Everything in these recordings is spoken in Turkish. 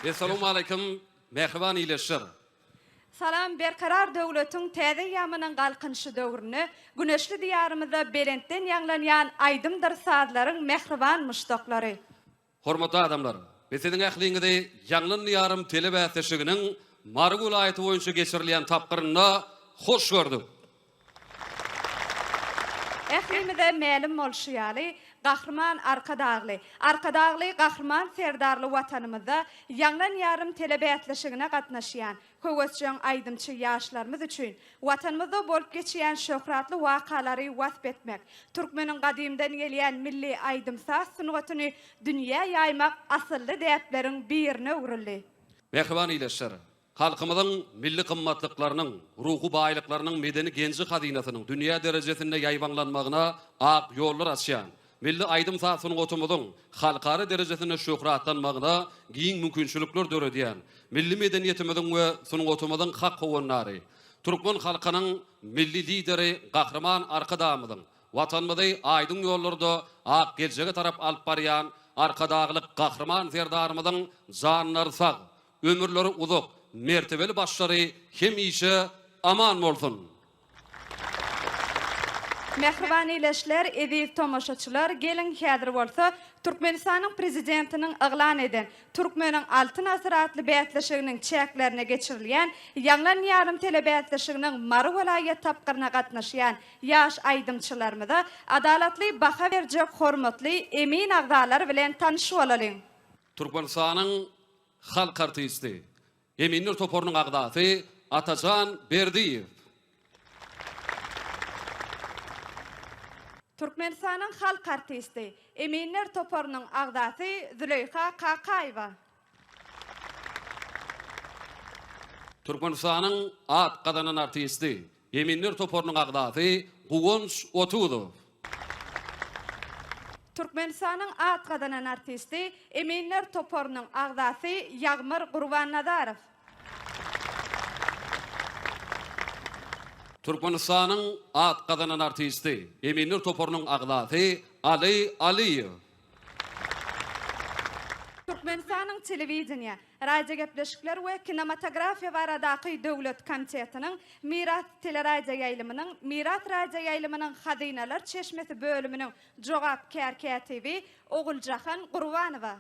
Assalamu alaykum, mehriban ileşir. Salam berkarar döwletiň täze ýamynyň galkynşy döwrüne güneşli diýarymyzda Berentden ýanglanýan aýdymdyr saatlaryň mehriban muşdoklary. Hormatly adamlar, bizden ähliňizde ýanglan ýarym telebäsişiginiň Marg vilayaty boýunça geçirilýän tapgyryna hoş gördük. Ählimide mälim bolşýaly Gahrman Arkadagly Gahrman serdarly watanymyzda ýanglan ýarym telebäsişigine gatnaşýan köwesçiň aýdymçy ýaşlarymyz üçin watanymyzda bolup geçýän şöhratly wakalary wasp etmek, türkmeniň gadymdan gelýän milli aýdym saz sunugatyny dünýä ýaymak asylly däpleriň birine urildi. Mehriban ileşir. Halkymyzyň milli kymmatlyklarynyň, ruhy baýlyklarynyň medeni genji hadynatynyň dünýä derejesinde ýaýbanlanmagyna ak ýollar açýan. Milli aýdym sasynyň otumyzyň halkary derejesinde şöhratlanmagyna giň mümkinçilikler döredýän. Milli medeniýetimiziň we sunuň otumyzyň hak howanlary. Türkmen halkynyň milli lideri Gahrman Arkadamyzyň watanymyzy aýdym ýollarda ak geljege tarap alyp barýan Arkadaglyk Gahrman serdarymyzyň janlary sag, ömürleri uzak, mertebeli başları hemişe aman bolsun. Mehriban ileşler, ediz tomoşaçylar, gelin häzir bolsa Türkmenistanyň prezidentiniň eglan eden Türkmeniň altyn asyr atly bätleşiginiň çäklerine geçirilýän ýanglan ýarym telebätleşiginiň Marw vilayat tapgyryna gatnaşýan ýaş aýdymçylarymyza adalatly baha berjek hormatly emin agdalar bilen tanyşyp olalyň. Türkmenistanyň halk artisti, Eminler Topornyň agdasy Atajan Berdiýew. Türkmenistanyň halk artisti, Eminler Topornyň agdasy Züleyha Kakaýewa. Türkmenistanyň at gadanan artisti, Eminler Topornyň agdasy Guwonç Otudow. Türkmenistanyň at gadanan artisti, Eminler Topornyň agdasy Ýagmyr Gurbannadarow. Türkmenistanyň at gadanan artisti, Eminler Topornyň agdasy Ali Aliýew. Türkmenistanyň telewizioniýa, radio gepleşikler we kinematografiýa baradaky döwlet komitetiniň Miras teleradio ýaýlymynyň Miras radio ýaýlymynyň hazynalar çeşmesi bölüminiň jogapkär katibi Oguljahan Gurbanowa.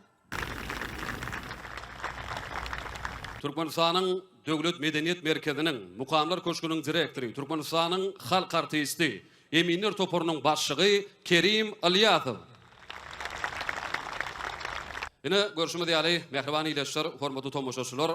Türkmenistanyň Döwlet Medeniýet Merkeziniň Mukamlar Köşküniň direktori, Türkmenistanyň halk artisti, Eminler Topornyň başlygy Kerim Alyazow. Ine görüşmedi ýaly mehriban ileşler, hormatly tomoşaçylar,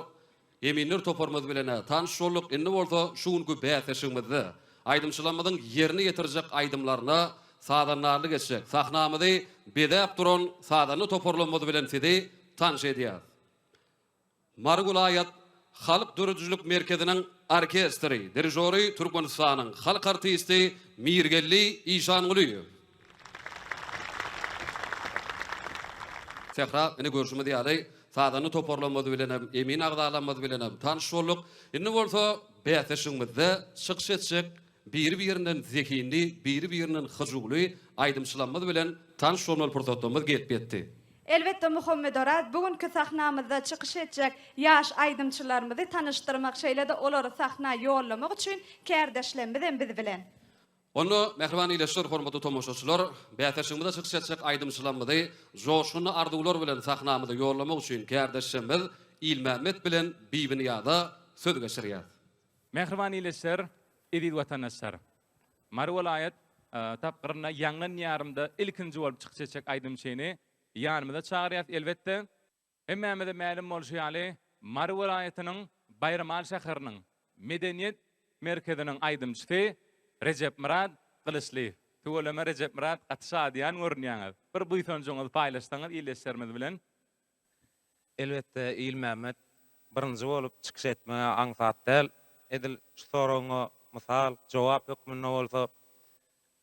Eminler Topormyz bilen tanış bolduk. Indi bolsa şuňky bäsişigimizde aýdymçylarymyzyň ýerine ýetirjek aýdymlaryna sadanlarly geçjek. Sahnamyzy bedäp duran sadany toporlanmady bilen sizi tanış edýär. Marg vilayat Halk Dörüjlük Merkeziniň orkestri, dirijori Türkmenistanyň halk artisti Mirgelli Işanguliýew. Sehra, ine görüşmedi ýaly sadany toporlanmady bilen emin agdalanmady bilen tanış bolduk. Indi bolsa bäsişigimizde çykyş etjek bir-birinden zekindi, bir-birinden hyjugly aýdymçylarymyz bilen tanış bolma pursatymyz gelip ýetdi. Elbette Muhammed Orad bugünkü sahnamyzda çykyş etjek ýaş aýdymçylarymyzy tanışdyrmak şeýlede olary sahna ýollamak üçin kärdeşlerimiz biz bilen. Onu mehriban ileşler, hormatly tomoşaçylar, bäsişigimizde çykyş etjek aýdymçylarymyzy joşgyny arzuwlar bilen sahnamyzda ýollamak üçin kärdeşlerimiz İlmehmet bilen Bibiňýada söz geçirýär. Mehriban ileşler, ediz watandaşlar. Marw vilayat tapgyryna ýanglan ýarymda ilkinji bolup çykyş etjek aýdymçyny ýanymyza çagyrýar elbetde. Hemmämide mälim bolşýaly Marw vilayatynyň Bayramal şäheriniň medeniýet merkeziniň aýdymçysy Recep Murad Kılıçly. Tuğulama Recep Murad atşadyan görünýär. Bir bu ýonjoňyzy paýlaşsaňyz ileşlerimiz bilen. Elbette İl Mehmet birinji bolup çykyş etmäge aňsat däl. Edil soraňa mysal jogap hökmünde bolsa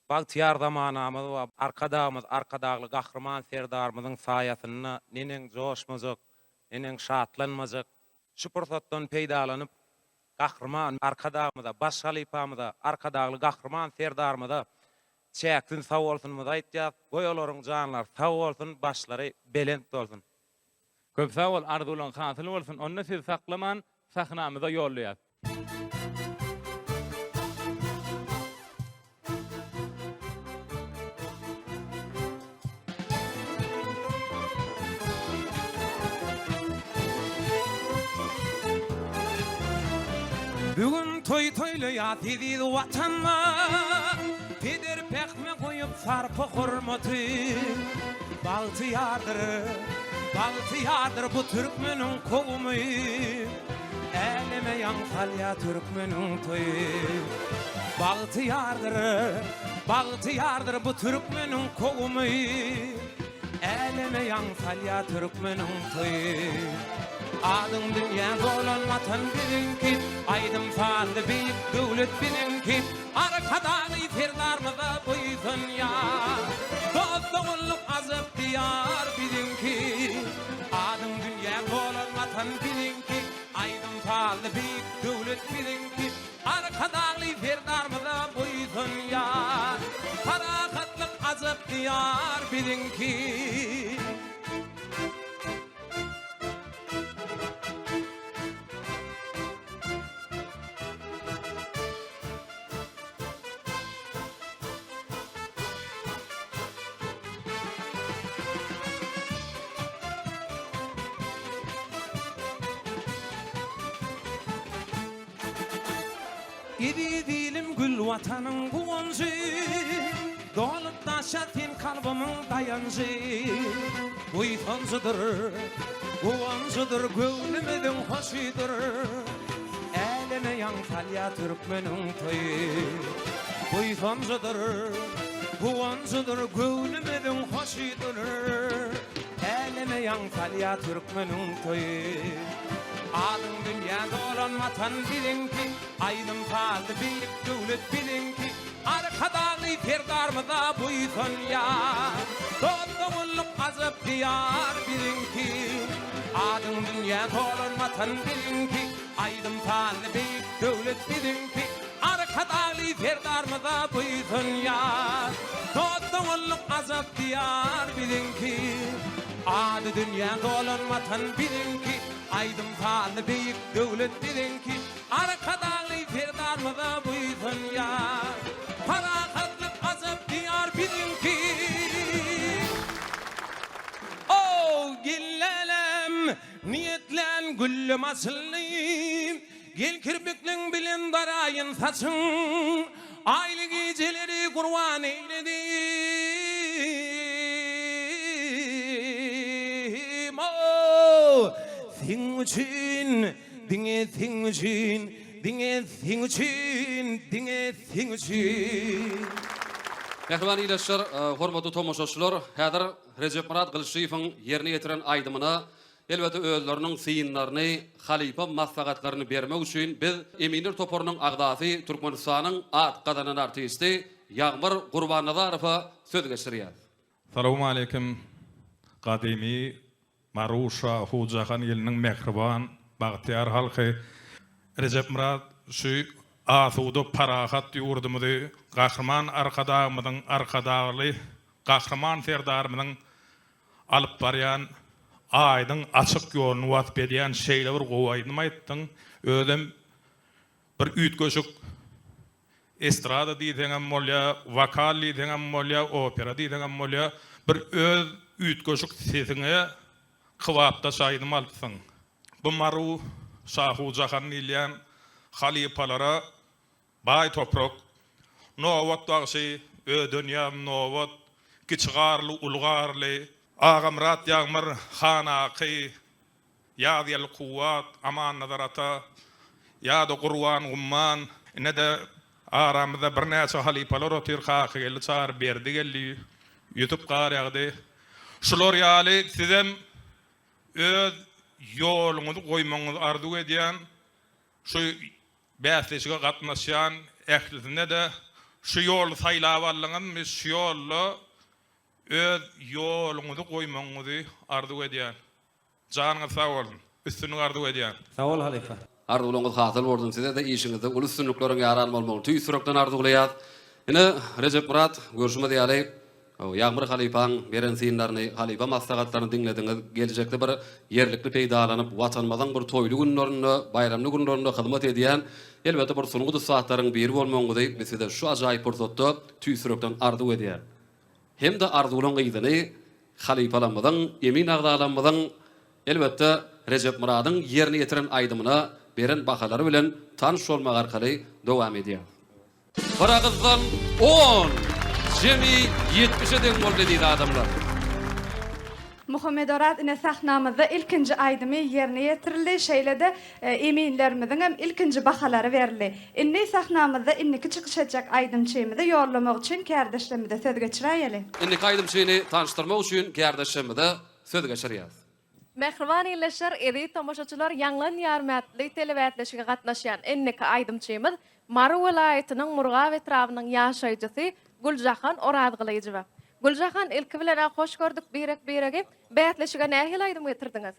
Bagtyar zamanamyz we arkadagly Gahrman serdarymyzyň saýasyna nenen joşmajak, nenen şatlanmajak şu pursatdan peýdalanyp Gahrman arkadagymyza, baş halypamyza, arkadagly Gahrman serdarymyza çäksin sag bolsunmy aýtýar. Goýalaryň janlar sag bolsun, başlary belent bolsun. Köp sağ ol, arzulan hasyl bolsun. Onu siz saklaman, sahnamyza ýollayat. Bugün toy toylaýat edil watanma, peder pekme koyup sarpa hurmaty. Balty yardır bu Türkmenin kogumy. Elime yansal Türkmenin toyu. Balty yardır bu Türkmenin kogumy. Elime yansal Türkmenin toyu. Adım dünya dolan vatan bilinki, aydım farlı büyük devlet bilinki, arkadan itirdarmada buysun ya, dostluğunluk azıp diyar bilinki. Adım dünya dolan vatan bilinki, aydım farlı büyük devlet bilinki, arkadan itirdarmada buysun ya, parakatlık azıp diyar bilinki. İdi dilim gül vatanın guvancı, dolup taşatın kalbımın dayancı. Guvancıdır, gönlümün hoşudur. Elime yansal Türkmenin toyu. Guvancıdır, gönlümün hoşudur. Elime yansal Türkmenin toyu. Adım dünya dolan vatan bilinki, aydım faldı büyük devlet bilinki, arkadan itirdarmada buysun ya, dostluğunluk azıp diyar bilinki. Adım dünya dolan vatan bilinki, aydım faldı büyük devlet bilinki, arkadan itirdarmada buysun ya, dostluğunluk azıp diyar bilinki. Adı dünya dolan vatan bilinki, aydım fallı büyük devlet bilinki, arkadan itirdarmada buysun ya, parakatlık azıp diyar bilinki. Oh gillelem, niyetlen güllüm asıllıyım, gel kirpiklen bilen darayın saçın, aylı geceleri kurban eyledim. Oh Thing için, dinge thing için, dinge thing için, dinge thing için. Mehriban ileşler, hormatly tomoşaçylar, häzir Recep Murat Gylşyýewiň ýerine getiren aýdymyna, elbette özleriniň syýynlaryny, halipa maslahatlaryny bermek üçin biz Eminir Toporunyň agdasy Türkmenistanyň at gadanan artisti Ýagmyr Gurbanazarowa söz geçirýär. Salamu aleykum. Gadimi Marusha Hujahan eliniň mehriban bagtyar halky Recep Murat şu asudy parahat ýurdumyzy gahrman arkadagymyň arkadagy gahrman serdarmyň alyp barýan aýdyň açyk ýoluny wat berýän şeýle bir gowaýdyny aýtdyň. Özüm bir üýtgeşik estrada diýdiňem bolýa, vokal diýdiňem bolýa, opera diýdiňem bolýa, bir öz üýtgeşik sesiňe kıvapta şaýdym alypsyň. Bu maru Şahu Jahan ilýän halipalara bay toprak, nowat dağşy, ödünyam nowat, kiçgarly, ulgarly, Ağamrat Ýagmyr Hanaky, Ýadyl Kuwat, Aman Nazarata, Ýa-da Gurwan Gumman, ne de aramyzda bir näçe halipalar otyr haky geldi çağır berdi geldi, YouTube garýagdy. Şular ýaly sizem öz ýoluňyzy goýmaňyzy arzu edýän, şu bäsleşige gatnaşýan ählisine de şu ýol saýlap alýan, şu ýolly öz ýoluňyzy goýmaňyzy arzu edýän. Janyňyz sag bolun, üstüni arzu edýän. Sag ol halifa. Arzulyňyz hasyl bolsun size de işiňizde ulus sünnükleriň ýaran bolmagy tüýsürekden arzulaýar. Ine Recep Murat görüşme diýäli O Yağmur Halipaň beren synlaryny, Halipa maslahatlaryny dinlediňiz. Gelecekde bir yerlikli peýdalanyp, watanmadan bir toýly günlerinde, bayramly günlerinde hyzmat edýän, elbetde bir sunugy saatlaryň biri bolmagyny bize de şu ajaýyp pursatda tüýsürekden arzu edýär. Hem de arzulan gyzyny Halipalanmadan, emin agdalanmadan elbetde Recep Muradyň ýerine ýetiren aýdymyna beren bahalary bilen tanış bolmak arkaly dowam edýär. Baragızdan 10, jemi 70'e denk boldy diýdi adamlar. Muhammed Orad ine sahnamyzda ilkinji aýdymy ýerine ýetirildi. Şeýlede eminlerimiziň hem ilkinji bahalary berildi. Inni sahnamyzda inniki çykyşajak aýdymçymyzy ýorlamak üçin kärdeşlerimize söz geçirýäli. Indiki aýdymçyny tanıştyrmak üçin kärdeşlerimize söz geçirýär. Mehriban ýerleşer, edi tomoşaçylar ýanglan ýarmatly telewätleşige gatnaşýan enneki aýdymçymyz Mary welaýatynyň Murgaw etrawynyň ýaşaýjysy Guljahan Oradgylyjyba. Guljahan ilki bilen hoş gördük biregi bätleşige nähil aýdym getirdiňiz?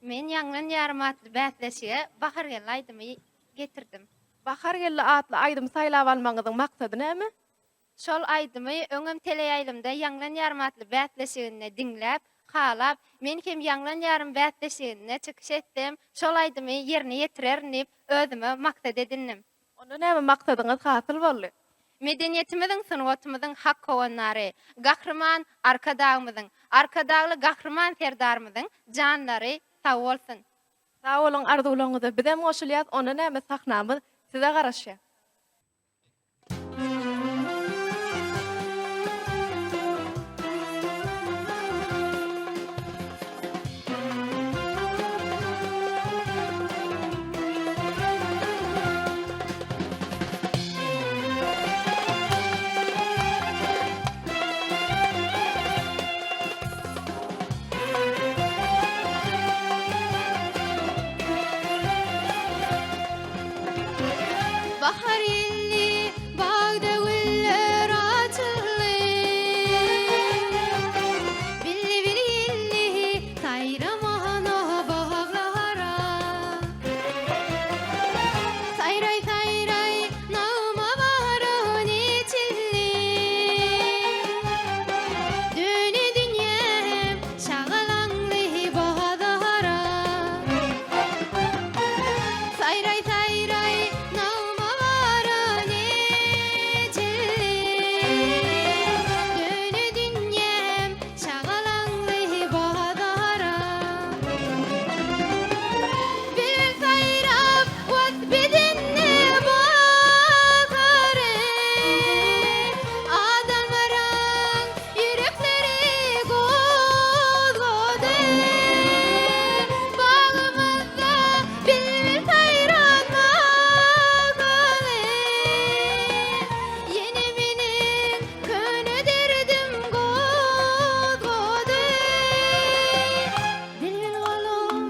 Men ýanglan ýarmatly bätleşige bahar ýyly aýdymy getirdim. Bahar ýyly atly aýdym saýlap almagynyň maksady näme? Şol aýdymy öňem teleýaýlymda ýanglan ýarmatly bätleşigini dinläp, halap, men hem ýanglan ýarym bätleşigine çykyş etdim. Şol aýdymy ýerine ýetirerim özüme maksat edindim. Onda näme maksadyňyz hasyl boldy? Medeniýetimiziň, sunwatymyzyň hak kowanlary, gahrman arkadagymyzyň, arkadagly gahrman serdarymyzyň janlary sag bolsun. Sag bolan arzularyňyza bizem goşulýar, onda näme sahnamyz size garaşýar. Bahar ýyly bagda güller açyly, billi ýyly taýramana baglara. Saýray saýray nawma baryn içilli, döni dünýem şagalanly bahadara. Saýray saýray nawma baryn içilli, döni dünýem şagalanly bahadara. Bir saýrap wat bedenne bakary, adamlaryň ýürekleri gozgody. Bagymyzda bir saýranmakaly, ýene meniň köne derdim gozgody. Dilin galam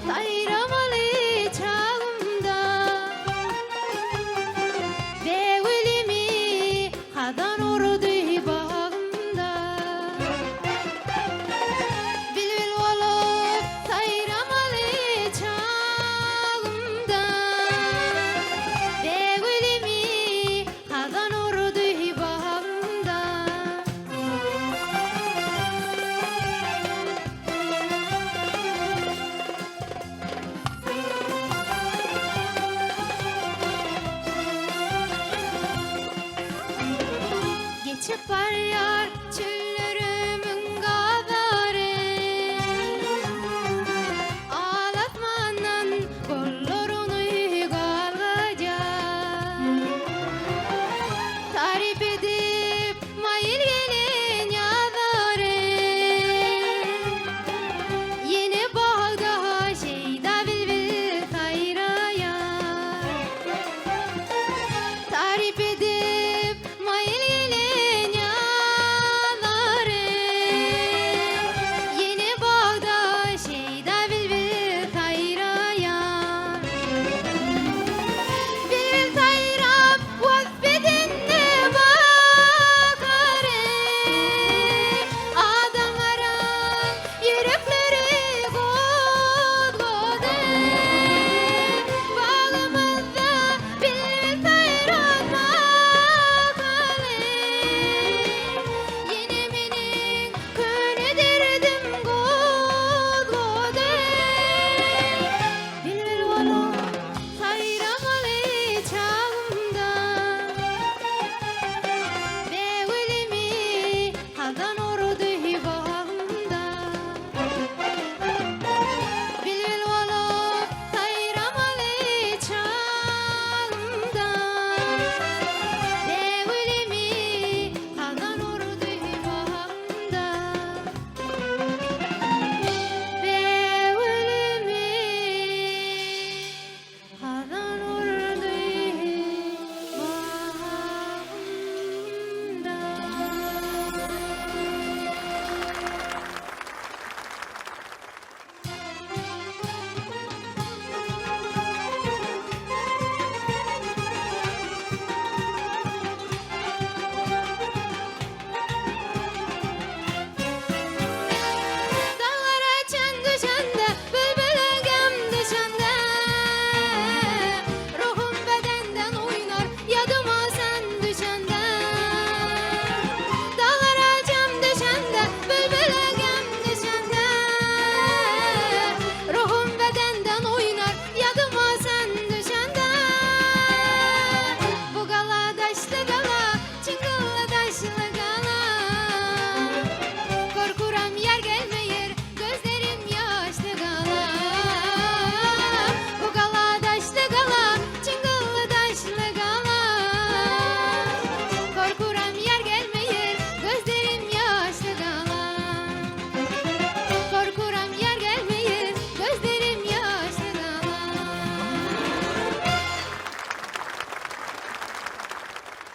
saýramaly çagymda, bewilimi hazan urdy bagymda. Bilbil galam saýramaly çagymda, bewilimi hazan urdy bagymda. Geçip barýar çöllerimin gazary, alatmandan gollaryny galgajar. Tarip edip maýyl gelen ýazary, ýene bagda şeýda bilbil saýraýar. Tarip edip maýyl gelen ýazary,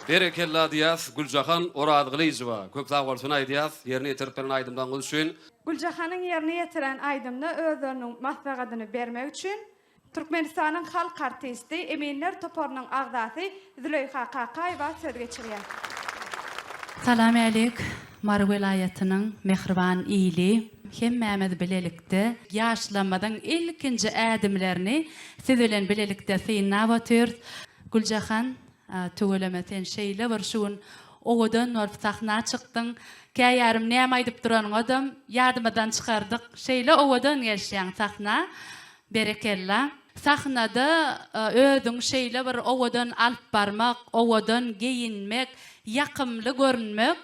Berekella diýäs Güljahan Oradgylyjywa. Köp sag bolsun aýdýas, ýerine ýetirip beren aýdymdan gülüşün. Güljahan'ın yerine yetiren aydımını özlerinin matbagadyny bermek üçin Türkmenistanyň halk artisti Eminler Topornyň agdasy Züleyha Kakaýewa söz geçirýär. Salam aleyk, Mar welaýatynyň mehriban ýyly hemmämiz bilelikde ýaşlanmadan ilkinji ädimlerini siz bilen bilelikde synap otýar. Güljahan töwelemeten şeýle bir şuun owadan olup sahna çykdyň. Käýärim näme aýdyp duran adam ýardymdan çykardyk. Şeýle owadan gelýän sahna berekella. Sahnada özüň şeýle bir owadan alyp barmak, owadan geyinmek, ýakymly görünmek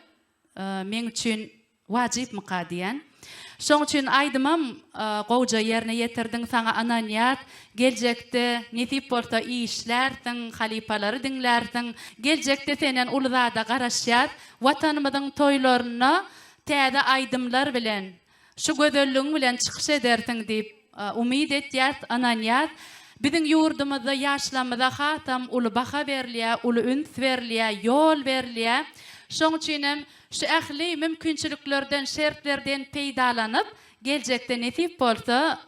men üçin wajyp mukadiýan. Şoň üçin aýdymam gowja ýerine ýetirdiň saňa ananyat, geljekde netip bolsa işlerdiň, halipalary diňlerdiň, geljekde senen uluzada garaşýar, watanymyzyň toýlaryna täze aýdymlar bilen, şu gözelligiň bilen çykyş ederdiň diýip umyd etýär ananyat. Biziň ýurdumyzda ýaşlanmada hatam uly baha berilýär, uly üns berilýär, ýol berilýär. Şoň üçinem şu ähli mümkinçiliklerden, şertlerden peýdalanyp, geljekde netip bolsa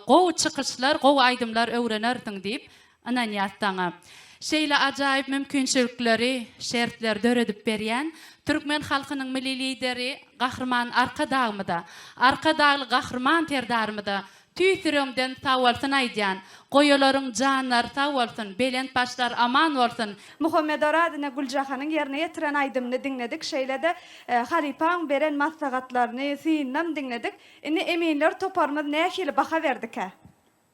gow çykyşlar, gow aýdymlar öwrenerdiň diýip ananyatdaňa. Şeýle ajaýyp mümkinçilikleri, şertler döredip berýän Türkmen halkynyň milli lideri Gahrman Arkadagmyda, Arkadagly Gahrman terdarmyda tüýsürümden sag bolsun aýdýan, goýalaryň janlary sag bolsun, belent başlar aman bolsun. Muhammed Oradyna Güljahan'ın yerine yetiren aydımını dinledik. Şeýle de Halipaň beren maslahatlaryny synam dinledik. Indi Eminler Toparmyz nähili baha berdik ha?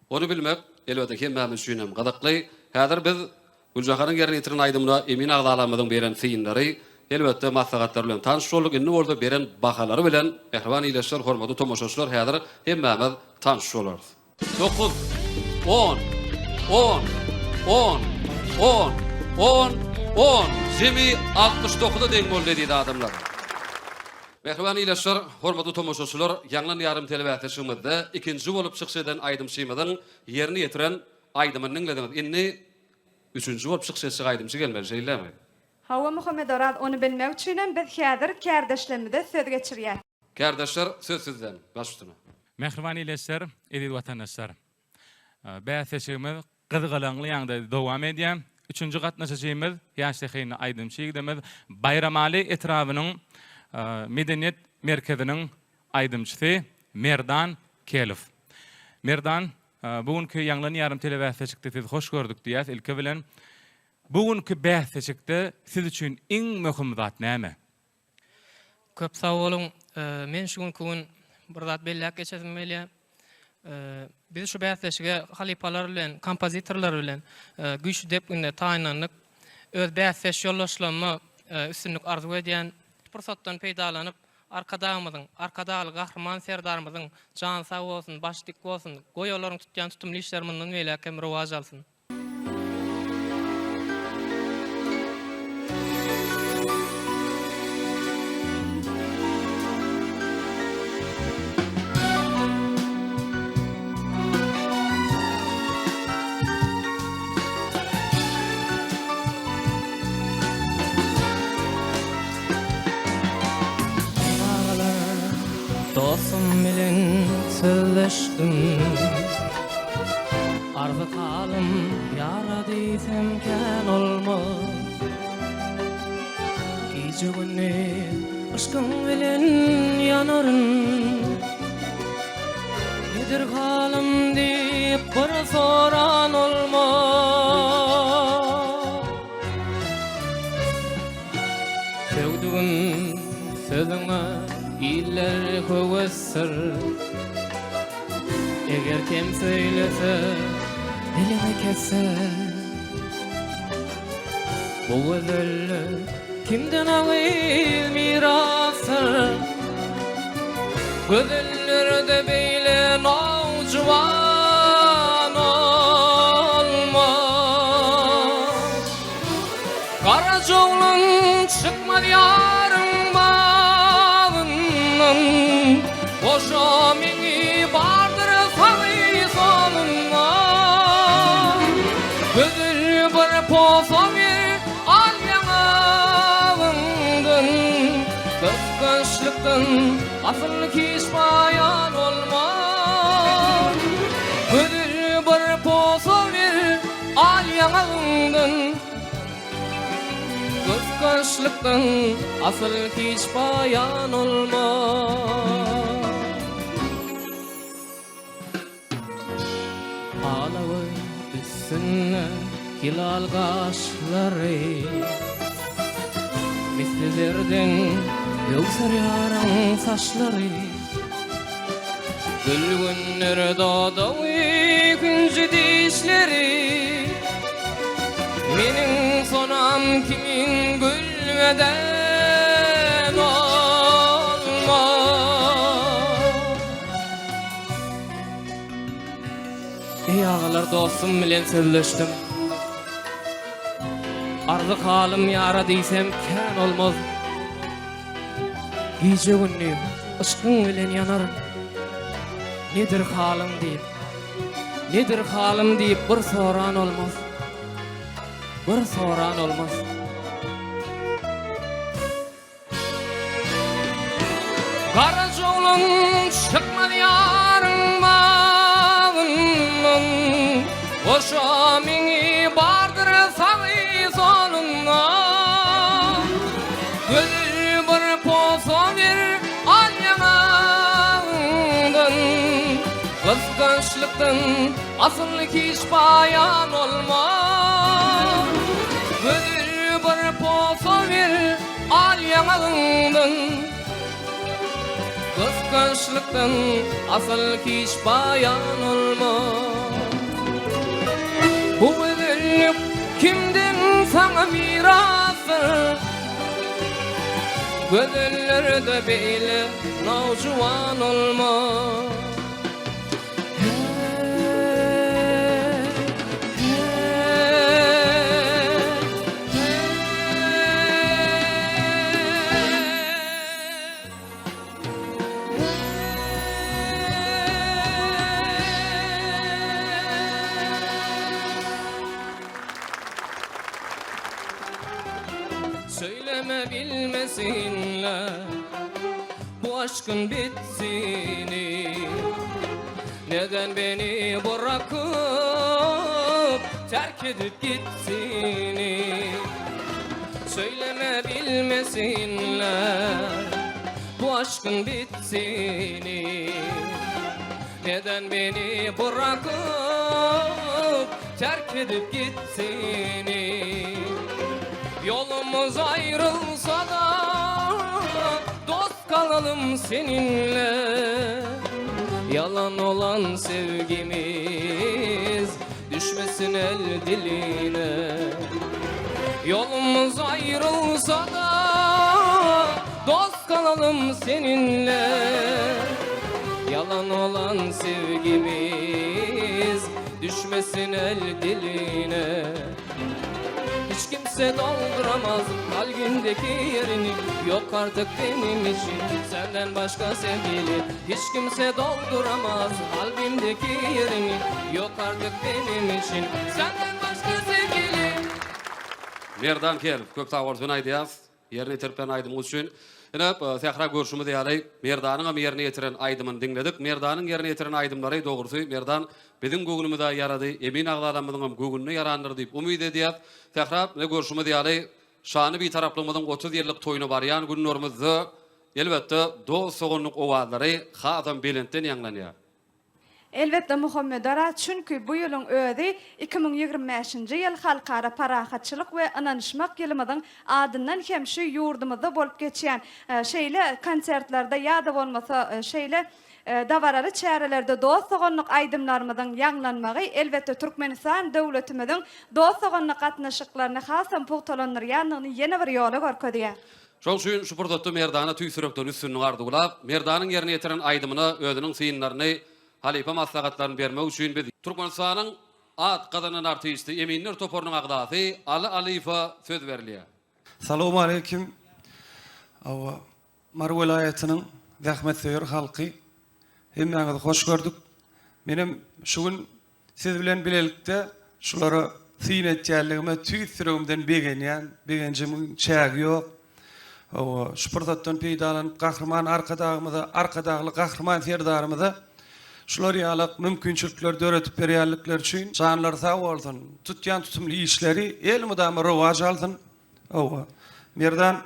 Onu bilmek elbetde hemmämiz düşünem gadakly. Häzir biz Güljahan'ın ýerine ýetiren aýdymyna Emin agdalamyzyň beren synlary elbetde maslahatlar bilen tanış bolduk. Indi orada beren bahalary bilen mehriban ýyleşler, hormatly tomoşaçylar häzir hemmämiz tanış bolarys. 9 10 10 10 10 10 10 Jemi 69'da deň boldy diýdi adamlar. Mehriban ýyleşler, hormatly tomoşaçylar, ýanglan ýarym telewiziýasymyzda ikinji bolup çykşydan aýdymçymyzyň ýerine ýetiren aýdymyny dinlediňiz. Indi üçünji bolup çykşy aýdymçy gelmeli şeýlemi? Hawa Muhammed Orad onu bilmek üçinem biz häzir kärdeşlerimizde söz geçirýär. Kärdeşler söz sizden. Baş üstüne. Mehriban ýyleşler, edil watandaşlar. Bäsleşigimiz gyzgalaňly ýagdaýda dowam edýär. Üçünji gatnaşyjymyz ýaşlygyny aýdymçygymyz Bayramaly etrawynyň medeniýet merkeziniň aýdymçysy Merdan Kelif. Merdan bugünkü ýanglan ýarym telewiziýaçykda siz hoş gördük diýär. Ilki bilen bugünkü bäsleşikde siz üçin iň möhüm zat näme? Köp sag bolun. Men şu gün bir zat belläp geçesim gelýär. Biz şu bäsleşige halipalar bilen, kompozitorlar bilen güýçli dep günde taýinanyp öz bäsleş ýollaşlama üstünlük arzu edýän pursatdan peýdalanyp arkadagymyzyň, arkadaly Gahrman serdarymyzyň jan sag bolsun, başlyk bolsun, goýalaryň tutýan tutumly işleriminden weläkem rowaj alsyn. Dostum bilen sözleşdim, arzy kalym ýara diýsem kän olmaz. Gece günni aşkyň bilen ýanaryn, nedir halym diýip bir soran olmaz. Sevdigin sözüňe iller höwesser, eger kim söýlese elime keser. Bu gözellik kimden agyl mirasy, gözellerde beýle nawjwan olmaz. Kara joglun çykmady ýarym oşa meni bardır sagy sonuna, gözül bir posa bir al ýaňa. kıskançlıktan asıl kiş bayan olmaz. Ödül bir posa bir al yanağından, kıskançlıktan asıl kiş bayan olmaz. Ağlavay üstüne hilal kaşları, mislilerden yoksa yaran saçları. Gülgünler dağdağı günce dişleri, menin sonam kimin gülmeden olmaz. Ey ağalar, dostum bilen sözleştim. Ardı halim yara diysem kän olmaz. Gece günlü ışkın bilen yanarım. Nedir halim deyip, nedir halim deyip bir soran olmaz. Bir soran olmaz. Kara jolun çıkmadı yarın bağından, oşa meni bardır sağı soluna. Gül bir posa bir al yanağından, kıskançlıktan asıl kiş bayan olmaz. Gül bir posa bir al yanağından, kıskançlıktan asıl kiş bayan olmaz. Bu güzellik kimden sana mirası? Gözellerde beyle naujuvan olmaz. Söyleme bilmesinler bu aşkın bitsini. Neden beni bırakıp terk edip gitsini? Söyleme bilmesinler bu aşkın bitsini. Neden beni bırakıp terk edip gitsini? Yolumuz ayrılsa da dost kalalım seninle. Yalan olan sevgimiz düşmesin el diline. Yolumuz ayrılsa da dost kalalım seninle. Yalan olan sevgimiz düşmesin el diline. Hiç kimse dolduramaz kalbimdeki yerini. Yok artık benim için senden başka sevgili. Hiç kimse dolduramaz kalbimdeki yerini. Yok artık benim için senden başka sevgili. Merdan kelip köp tawursun aýdýas. Ýerine terpen aýdymyz üçin. Ene tehra görüşümi diýäli Merdanyň ýerine ýetiren aýdymyny diňledik. Merdanyň ýerine ýetiren aýdymlary dogrusu Merdan biziň göwnümizde ýarady. Emin agzadamyzyň göwnüne ýarandyr diýip umyt edýär. Tehra ne görüşümi diýäli şany bir taraplymyzyň 30 ýyllyk toýuny barýan günlerimizde elbetde dost sogunlyk owazlary hazam belentden ýanglanýar. Elbette Muhammed Ara, çünkü bu yılın özi 2025-nji ýyl halkara parahatçylyk we ananyşmak ýylymadyň adyndan hem şu ýurdumyzda bolup geçýän şeýle konsertlarda ýa-da bolmasa şeýle davarary çärelerde dost sogunlyk aýdymlarymyzyň ýanglanmagy elbette Türkmenistan döwletimiziň dost sogunlyk gatnaşyklaryny hasam pugtalandyrýanlygyny ýene bir ýola görkezýär. Şol üçin şu purdakda Merdana tüýsürekden üstünlüği gardygylap, Merdanyň ýerine ýetiren aýdymyny özüniň synlaryny halipa maslahatlaryny bermek üçin biz Türkmenistanyň at gadanan artisti Eminler Topornyň agdasy Ali Alifa söz berilýär. Salamu aleyküm. Awa Mar welaýatynyň zähmet söýür halky hemmäňizi hoş gördük. Menim şu gün siz bilen bilelikde şulara syň etýänligime tüýsüregimden begenýän, begenjimiň çägi ýok. o şpırdatdan peýdalanıp gahrman arkadagly gahrman serdarymyza şular ýalyk mümkinçilikler döretip berýärlikler üçin janlar sag bolsun, tutýan tutumly işleri el mudamy rowaj alsyn. O merdan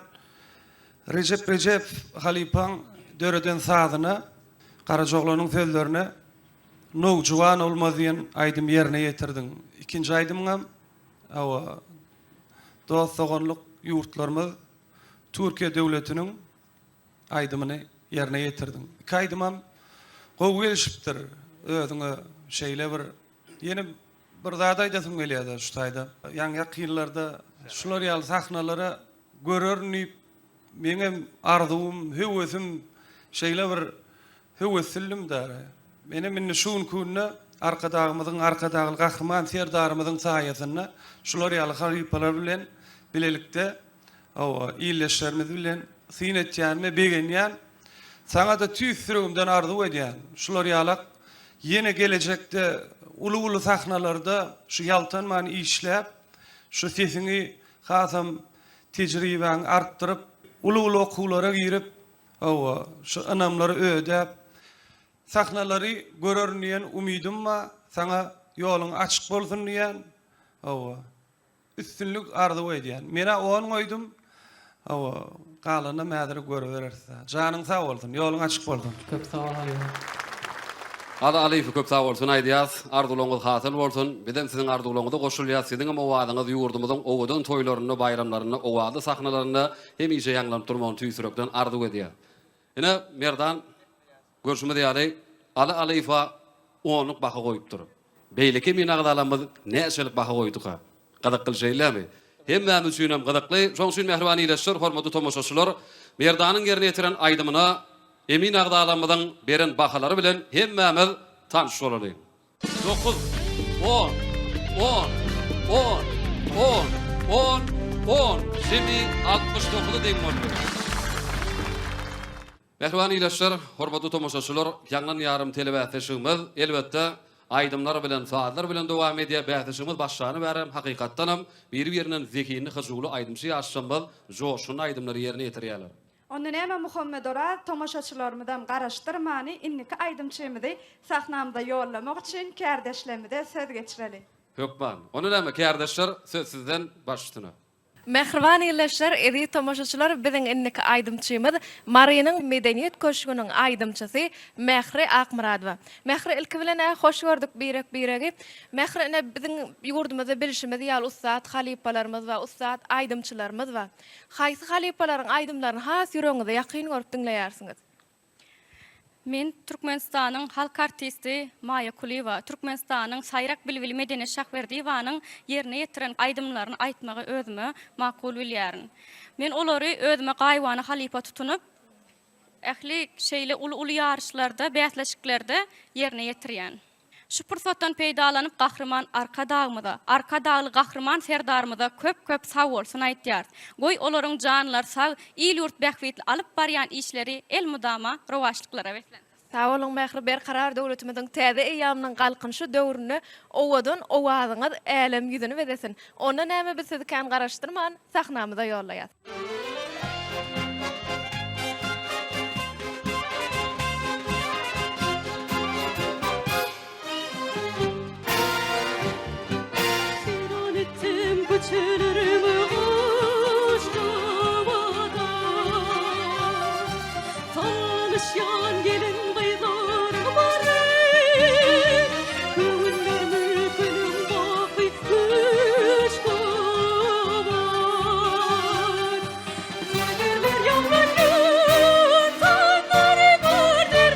Recep Halipaň döreden sadyna Karajoglanyň sözlerine nowjuwan olmaz diýen aýdym ýerine ýetirdiň. Ikinji aýdymam dostsogonluk ýurtlarymyz Türkiýe döwletiniň aýdymyny ýerine ýetirdiň. Iki aýdymam gowy gelişipdir. Özüňe şeýle bir ýene bir zat aýdasym gelýär şu taýda. Ýa-ni ýyllarda şular ýaly sahnalara görürnip meňem arzum, höwesim şeýle bir höweslim dar. Menem minni şuň kunna arkadagy gahrman serdarymyzyň saýasyna şular ýaly halipalar bilen bilelikde ýyleşlerimiz bilen synetýänme begenýän saňa da tüýsürümden arzu edýän. Şular ýaly ýene gelejekde ulu sahnalarda şu ýaltanmany işläp şu sesini hasam tejribeň artdyryp ulu okuwlara girip şu anamlary ödäp sahnalary görürniýen umydym ma saňa ýoluň açyk bolsun diýen üstünlük arzu edýän. Mena onu goýdum galany mädiri görübererse. Janyň sag bolsun, ýoluň açyk bolsun. Köp sag ol. Ada Aliýew köp sag bolsun aýdýas, arzuwlaryňyz hasyl bolsun. Bizden siziň arzuwlaryňyza goşulýar. Siziň owadyňyz ýurdumyzyň owadan toýlaryny, baýramlaryny, owady sahnalaryny hemişe ýanglanyp durmagyny tüýsürekden arzu edýär. Ene merdan görüşmede ýaly Ada Aliýewa onluk baha goýupdyr. Beýleki men agdalamyz näçelik baha goýduk ha? Gadaklyl şeýlemi? Hemmemiz üçin hem gadakly. Şoň üçin mehriban ýyleşir, hormatly tomoşaçylar, merdanyň ýerine ýetiren aýdymyna emin agdalamyzyň beren bahalary bilen hemmemiz tanış bolalım. 9 10 10 10 10 10 10 Semi 69 deň boldy. Mehriban ýyleşir, hormatly tomoşaçylar, ýanglan ýarym telewizýanymiz elbetde aýdymlar bilen, saatlar bilen dowam edýär. Bähdeşimiz başlany berem, hakykatdanam bir-birinden zekini, hyjyly aýdymçy ýaşşamyz, joşun aýdymlary ýerine ýetirýärler. Onda näme Muhammed Ora tomoşaçylarymydan garaşdyrmany inniki aýdymçymyzy sahnamda ýollamak üçin kärdeşlerimize söz geçireli. Hökman. Onu näme kärdeşler söz sizden başlyna. Mehriban ýyleşler, edi tomoşaçylar biziň inniki aýdymçymyz Maryanyň medeniýet köşküniň aýdymçysy Mehri Akmuradowa. Mehri ilki bilen hoş gördük biregi. Mehri biziň ýurdumyzda bilişimiz ýaly ustad halipalarymyz we ustad aýdymçylarymyz we haýsy halipalaryň aýdymlaryny has ýüregiňizde ýakyn görüp dinleýärsiňiz. Men Türkmenistanyň halk artisti Maya Kuleva, Türkmenistanyň Saýrak bilbili Medeniýet Şahwerdiyewanyň ýerine ýetiren aýdymlaryny aýtmagy özüme makul bilýärin. Men olary özüme gaýwany halipa tutunup, ähli şeýle ulu ýarşlarda, bäsleşiklerde ýerine ýetirýän. Şu pursatdan peýdalanyp arkadagly gahrman serdarymyza köp sag bolsun aýtýar. Goý olaryň janlar sag, il ýurt bähwetli alyp barýan işleri el mudama rowaşlyklara wetlen. Sag bolun Mehri berkarar döwletimiziň täze eýamynyň galkynşy döwrüni owadan owadyňyz elem ýüzüni bedesin. Onda näme biz sizi kan garaşdyrman sahnamyza ýollaýar. Çürürümü hoşgavada tanışyan gelin kıylarım var Günlerimi günüm bakı kuşkavar Kaderler yavran gün tanları gördür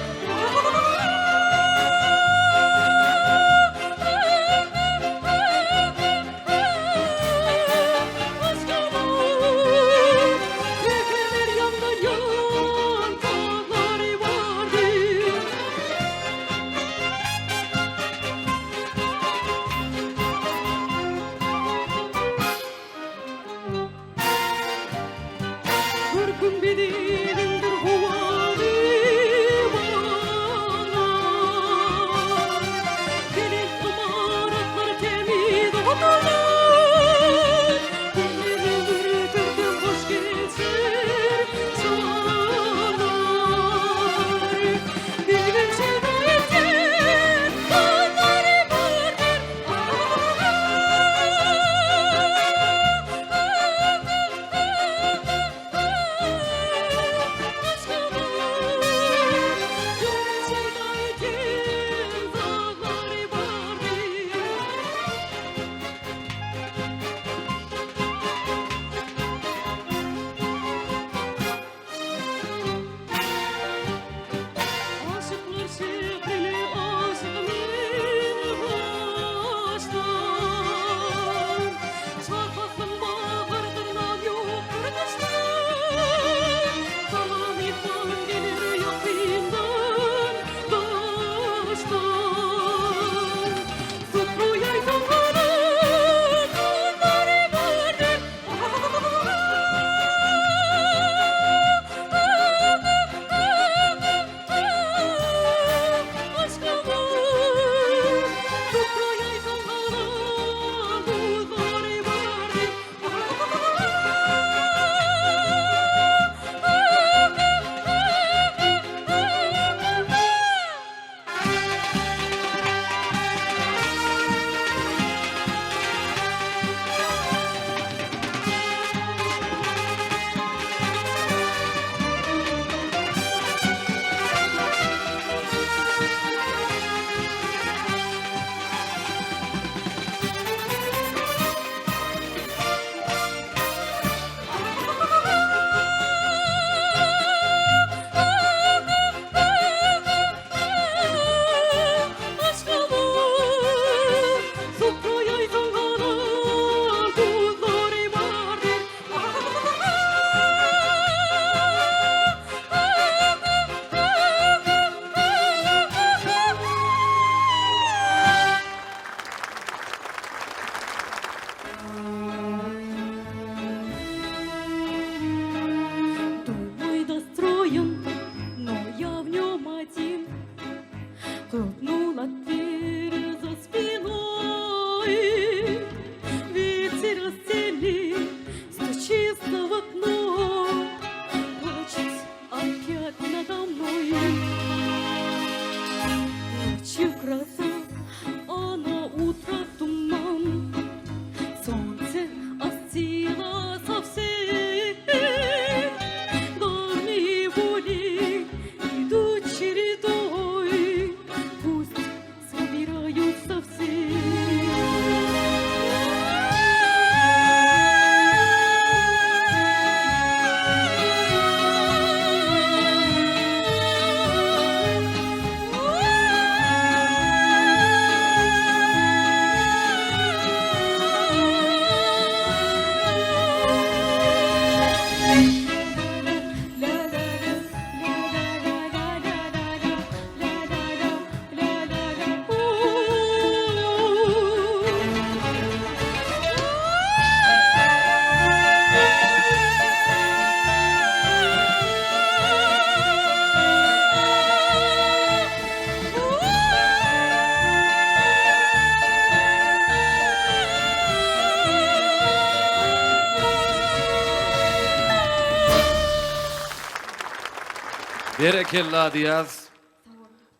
Berekella diyaz.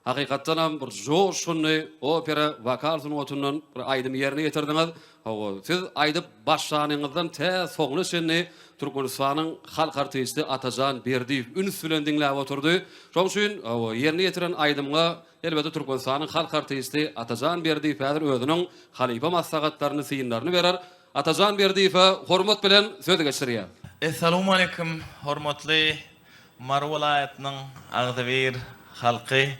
Hakikaten ham bir joşunny opera vokal sunuwatynyň bir aýdym ýerine ýetirdiňiz. Siz aýdyp başlanyňyzdan tä soňuna şenni Türkmenistanyň halk artisti Atajan Berdiýew üns bilen diňläp oturdy. Şoň üçin ýerine ýetiren aýdymga elbetde Türkmenistanyň halk artisti Atajan Berdiýew häzir özüniň halipa maslahatlaryny, syýynlaryny berer. Atajan Berdiýew hormat bilen sözi geçirýär. Assalamu alaikum hormatly Mar welaýatynyň Agdybir halky.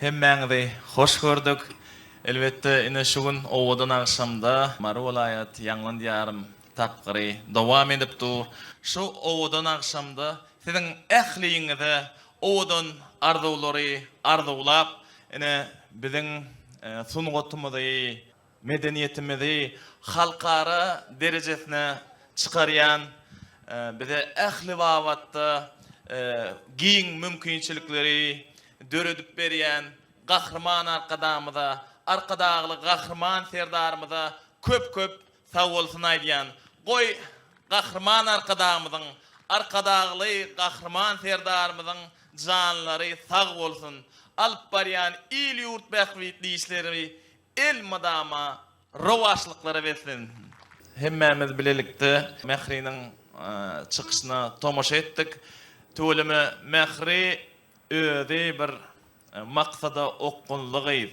Hemmäňizi hoş gördük. Elbetde ine şugun owadan akşamda Mar welaýat ýanglan ýarym tapgyry dowam edipdir. Şu owadan akşamda siziň ähliňizi owadan arzulary arzulap ine biziň sungatymyzy, medeniýetimizi halkara derejesine çykarýan bize ähli wagtda giň mümkinçilikleri döredip berýän gahrman arkadagly gahrman serdarymyza köp sag bolsun aýdýan. Goý gahrman arkadagly gahrman serdarymyzyň janlary sag bolsun. Alyp barýan il ýurt bähwitli işleri el madama rowaşlyklary bersin. Hemmämiz bilelikde Mähriniň çykyşyna tomaşa etdik. Tölemi Mähri özi bir maksada okkunlygy.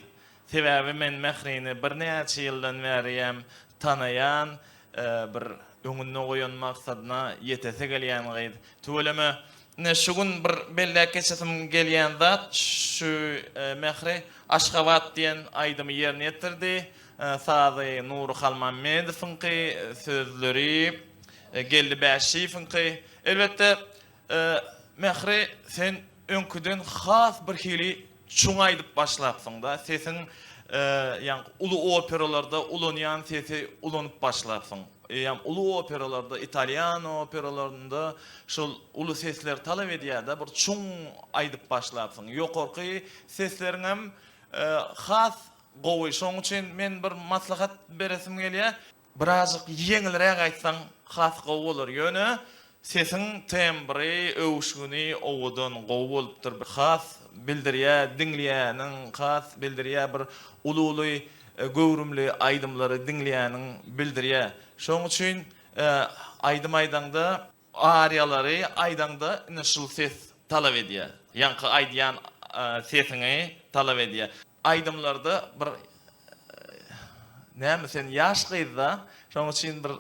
Sebäbi men Mährini bir näçe ýyldan berýär tanayan bir öňüne goýan maksadyna ýetese gelýän. Tölemi şugun bir bellek geçesim gelýän zat şu Mähri Aşgabat diýen aýdymy ýerine ýetirdi. Sazy Nur Halmanmedowyňky sözleri geldi Bäşiýewiňki. Elbetde Mähri sen öňküden has bir hili çuň aýdyp başlapsyň da. Sesiň ýani ulu operalarda ulanýan sesi ulanyp başlapsyň. Ýani ulu operalarda, Italian operalarynda şol ulu sesler talap edýär da bir çuň aýdyp başlapsyň. Ýokarky sesleriň hem has gowy. Şoň üçin men bir maslahat beresim gelýär. Birazjyk ýeňilrek aýtsaň has gowy bolar. Ýöne sesiň tembri, öwüşgüni owadan gowy bolupdyr. Bir has bildirýär, diňleýäniň has bildirýär, bir ululy, göwrümli aýdymlary diňleýäniň bildirýär. Şoň üçin aýdym aýdanda ariýalary aýdanda şol ses talap edýär. Ýanky aýdýan sesiňi talap edýär. Aýdymlarda bir näme sen ýaş gyzda, şoň üçin bir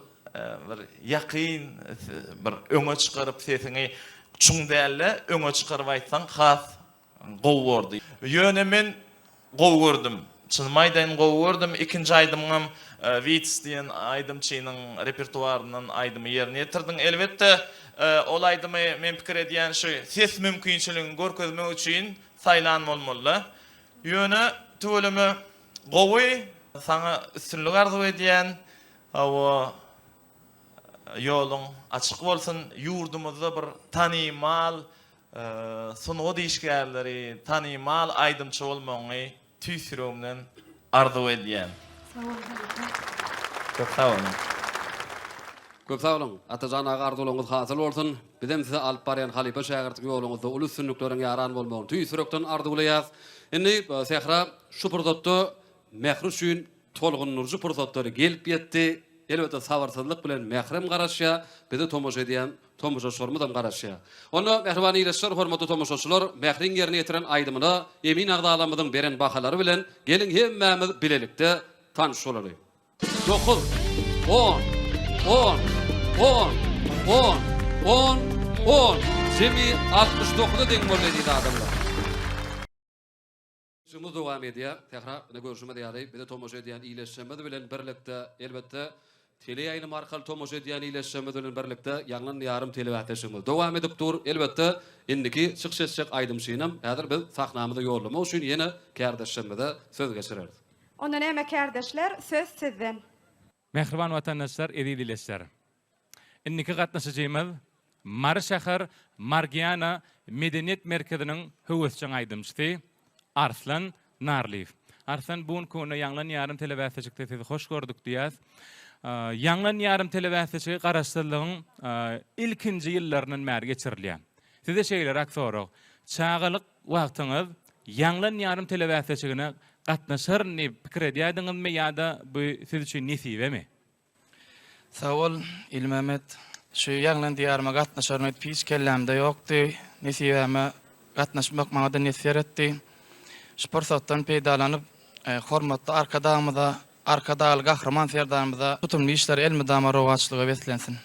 ýakyn bir öňe çykaryp sesiňi çuň dälle öňe çykaryp aýtsaň has gowy boldy. Ýöne men gowy gördüm. Çynmaýdan gowy gördüm. Ikinji aýdymym Wits diýen aýdymçynyň repertuarynyň aýdymy ýerine ýetirdim. Elbetde ol aýdymy men pikir edýän şu ses mümkinçiligini görkezmek üçin saýlan bolmaly. Ýöne tölemi gowy sana üstünlük arzu edýän ýoluň açyk bolsun, ýurdumyzda bir tanymal sunugy diýişgärleri, tanymal aýdymçy bolmagy tüýsürümden arzu edýän. Çok sağ olun. Köp sağ olun. Atajan ağa arzulygyňyz hasyl bolsun. Bizem size alyp barýan halipa şägirtlik ýoluňyzda uly sünnükleriň ýaran bolmagy tüýsürekden arzulaýas. Indi Sehra şu pursatda Mähri üçin tolgun nurju pursatlary gelip ýetdi. Elbetde sabarsyzlyk bilen Mährem garaşýa, bizi tomoşa edýän tomoşaçylarymyz hem garaşýa. Onu mehriban ýetirýär, hormatly tomoşaçylar, Mähriň ýerine ýetiren aýdymyna emin agdalamyzyň beren bahalary bilen gelin hemmämiz bilelikde tanış bolary. 9 10 10 10 10 10 10 Jemi 69 deň boldy diýdi adamlar. Şumuz dowam edýär. Tehra ne görüşme diýäri, bize tomoşa edýän iýleşmedi bilen birlikde elbetde teleýaýlym arkaly tomoşa edýän iýleşmedi bilen birlikde ýanglan ýarym telewiziýanyň dowam edip dur. Elbetde indiki çykşetçek aýdymçynam häzir biz sahnamyzda ýollamak üçin ýene kärdeşmede söz geçireriz. Onda näme kärdeşler, söz sizden. Mehriban watandaşlar, edildiler. Indiki gatnaşyjymyz Mar şäher Margiana Medeniýet Merkeziniň höwüsçi aýdymçysy Arslan Narliýew. Arslan buň köne ýanglan ýarym telewiziýanyňda sizi hoş gördük diýäs. Ýanglan ýarym telewiziýany garaşdyrlygyň ilkinji ýyllarynyň mär geçirilýär. Size şeýler aksorak. çağalyk wagtyňyz ýanglan ýarym telewäsleşigine gatnaşarny pikir edýärdiňizmi ýa-da bu siz üçin nesibemi? Sağ ol İlmemet. Şu ýanglan diýaryma gatnaşarmy pis kellämde ýokdy. Nesibäme gatnaşmak maňa da nesir etdi. Şu pursatdan peýdalanyp hormatly arkadağymyza, arkadaýly gahrman serdarymyza tutumly işler elmydama rowaçlyga beslensin.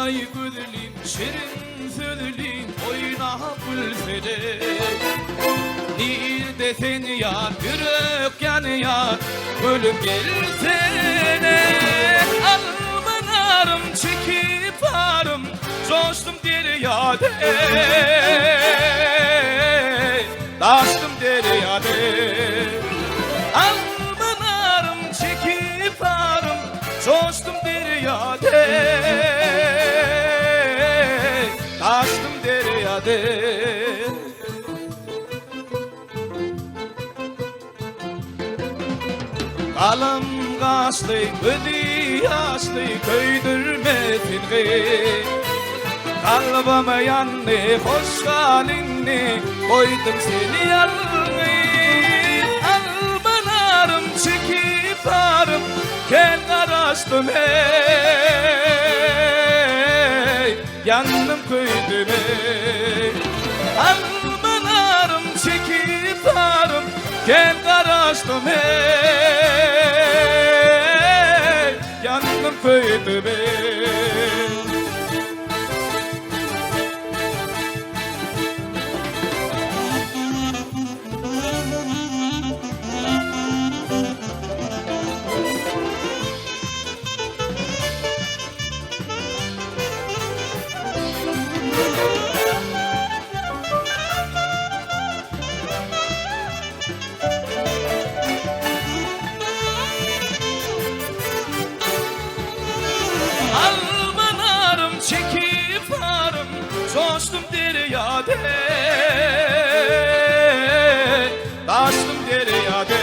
Ay güzelim, şirin sözlüm, oyna bülfede. Nirde sen ya, yürek yanıyor, ölüp gelsene. Almanarım çekip varım, coştum deryade. Taştım deryade. Almanarım çekip varım, coştum deryade. Taştım deryade. Kalım kaşlı, ödü yaşlı, köydürmesin gey. Kalbama yandı, hoş halinni, koydum seni yalnız. Almanarım çekip varım, kel karaştım hey. Yandım köydüm hey. Almanarım çekip varım, kel karaştım hey. Yandım köydüm hey. Almanarım çekip varım, coştum deryade. Taştım deryade.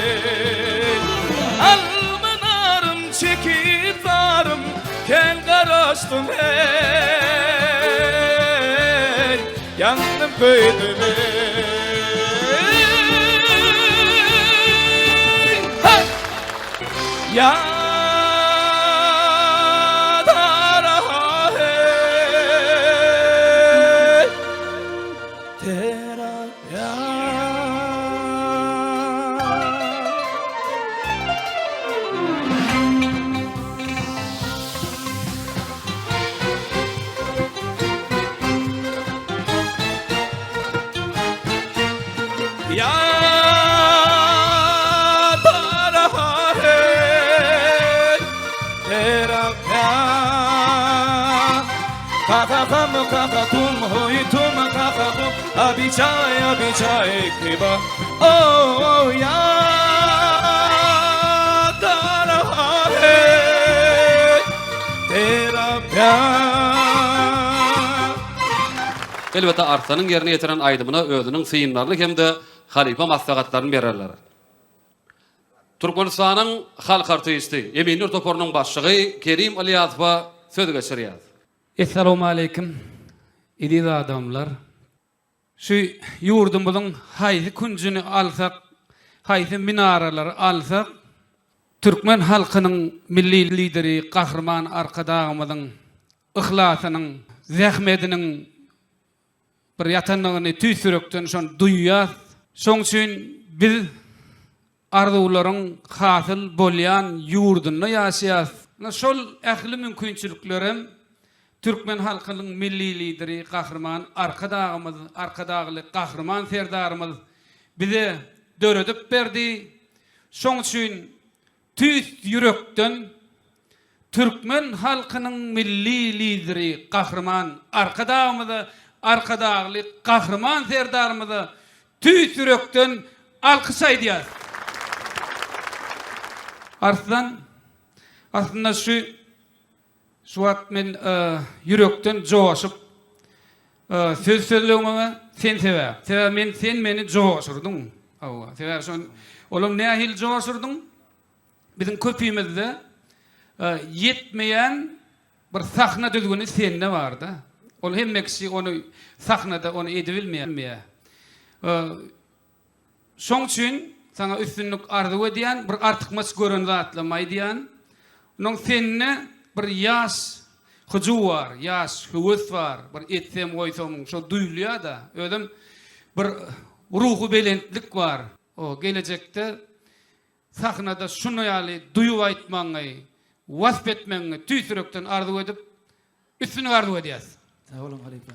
Almanarım çekip varım, kel karaştım hey. Yandım köydüm hey. Hey! Ya तुम होई तुम काका को अभी चाहे किबा ओ याद आ रहा है तेरा प्यार. Elbette artanın yerini yetiren aydımına özünün sıyınlarını hem de halife maslahatlarını bererler. Türkmenistan'ın halk artisti Eminur Topor'un başlığı Kerim Aliyazova söz geçiriyor. Esselamu aleyküm. İdiz adamlar. Şu yurdumuzun haysi kuncunu alsak, haysi minaraları alsak, Türkmen halkının milli lideri, kahraman arkadağımızın, ihlasının, zahmetinin bir yatanlığını tüysürükten şon duyuyaz. Şon için biz arzuların hasıl bolyan yurdunda yaşayaz. Şol ehli mümkünçülüklerim Türkmen halkının milli lideri, kahraman, arkadağlı kahraman serdarımız bize döredip berdi. Şoň üçin tüs yürekden Türkmen halkının milli lideri, kahraman, arkadağlı kahraman serdarımızı tüs yürekten alkış edýär. Artdan aslında şu suat men yürekten coşup söz söyleğime sen sever. Sever men sen meni coşurdun. Awa sever son olum ne ahil coşurdun? Bizim köpüğümüzde yetmeyen bir sahna düzgünü sende var da. Ol hemmeksi onu sahnada onu edebilmeyen. Şoň üçin sana üstünlük arzu ediyen bir artykmaz görün zatlamay diyen. Onun senne bir yaş hucu var, yaş hüwes var, bir etsem oýsam şo duýulýar da. Ödüm bir ruhu belentlik var. O gelecekte sahnada şunu ýaly duýup aýtmaňy, wasp etmeňi tüýsürekden arzu edip üstünü arzu edýäs. Sağ olun halife.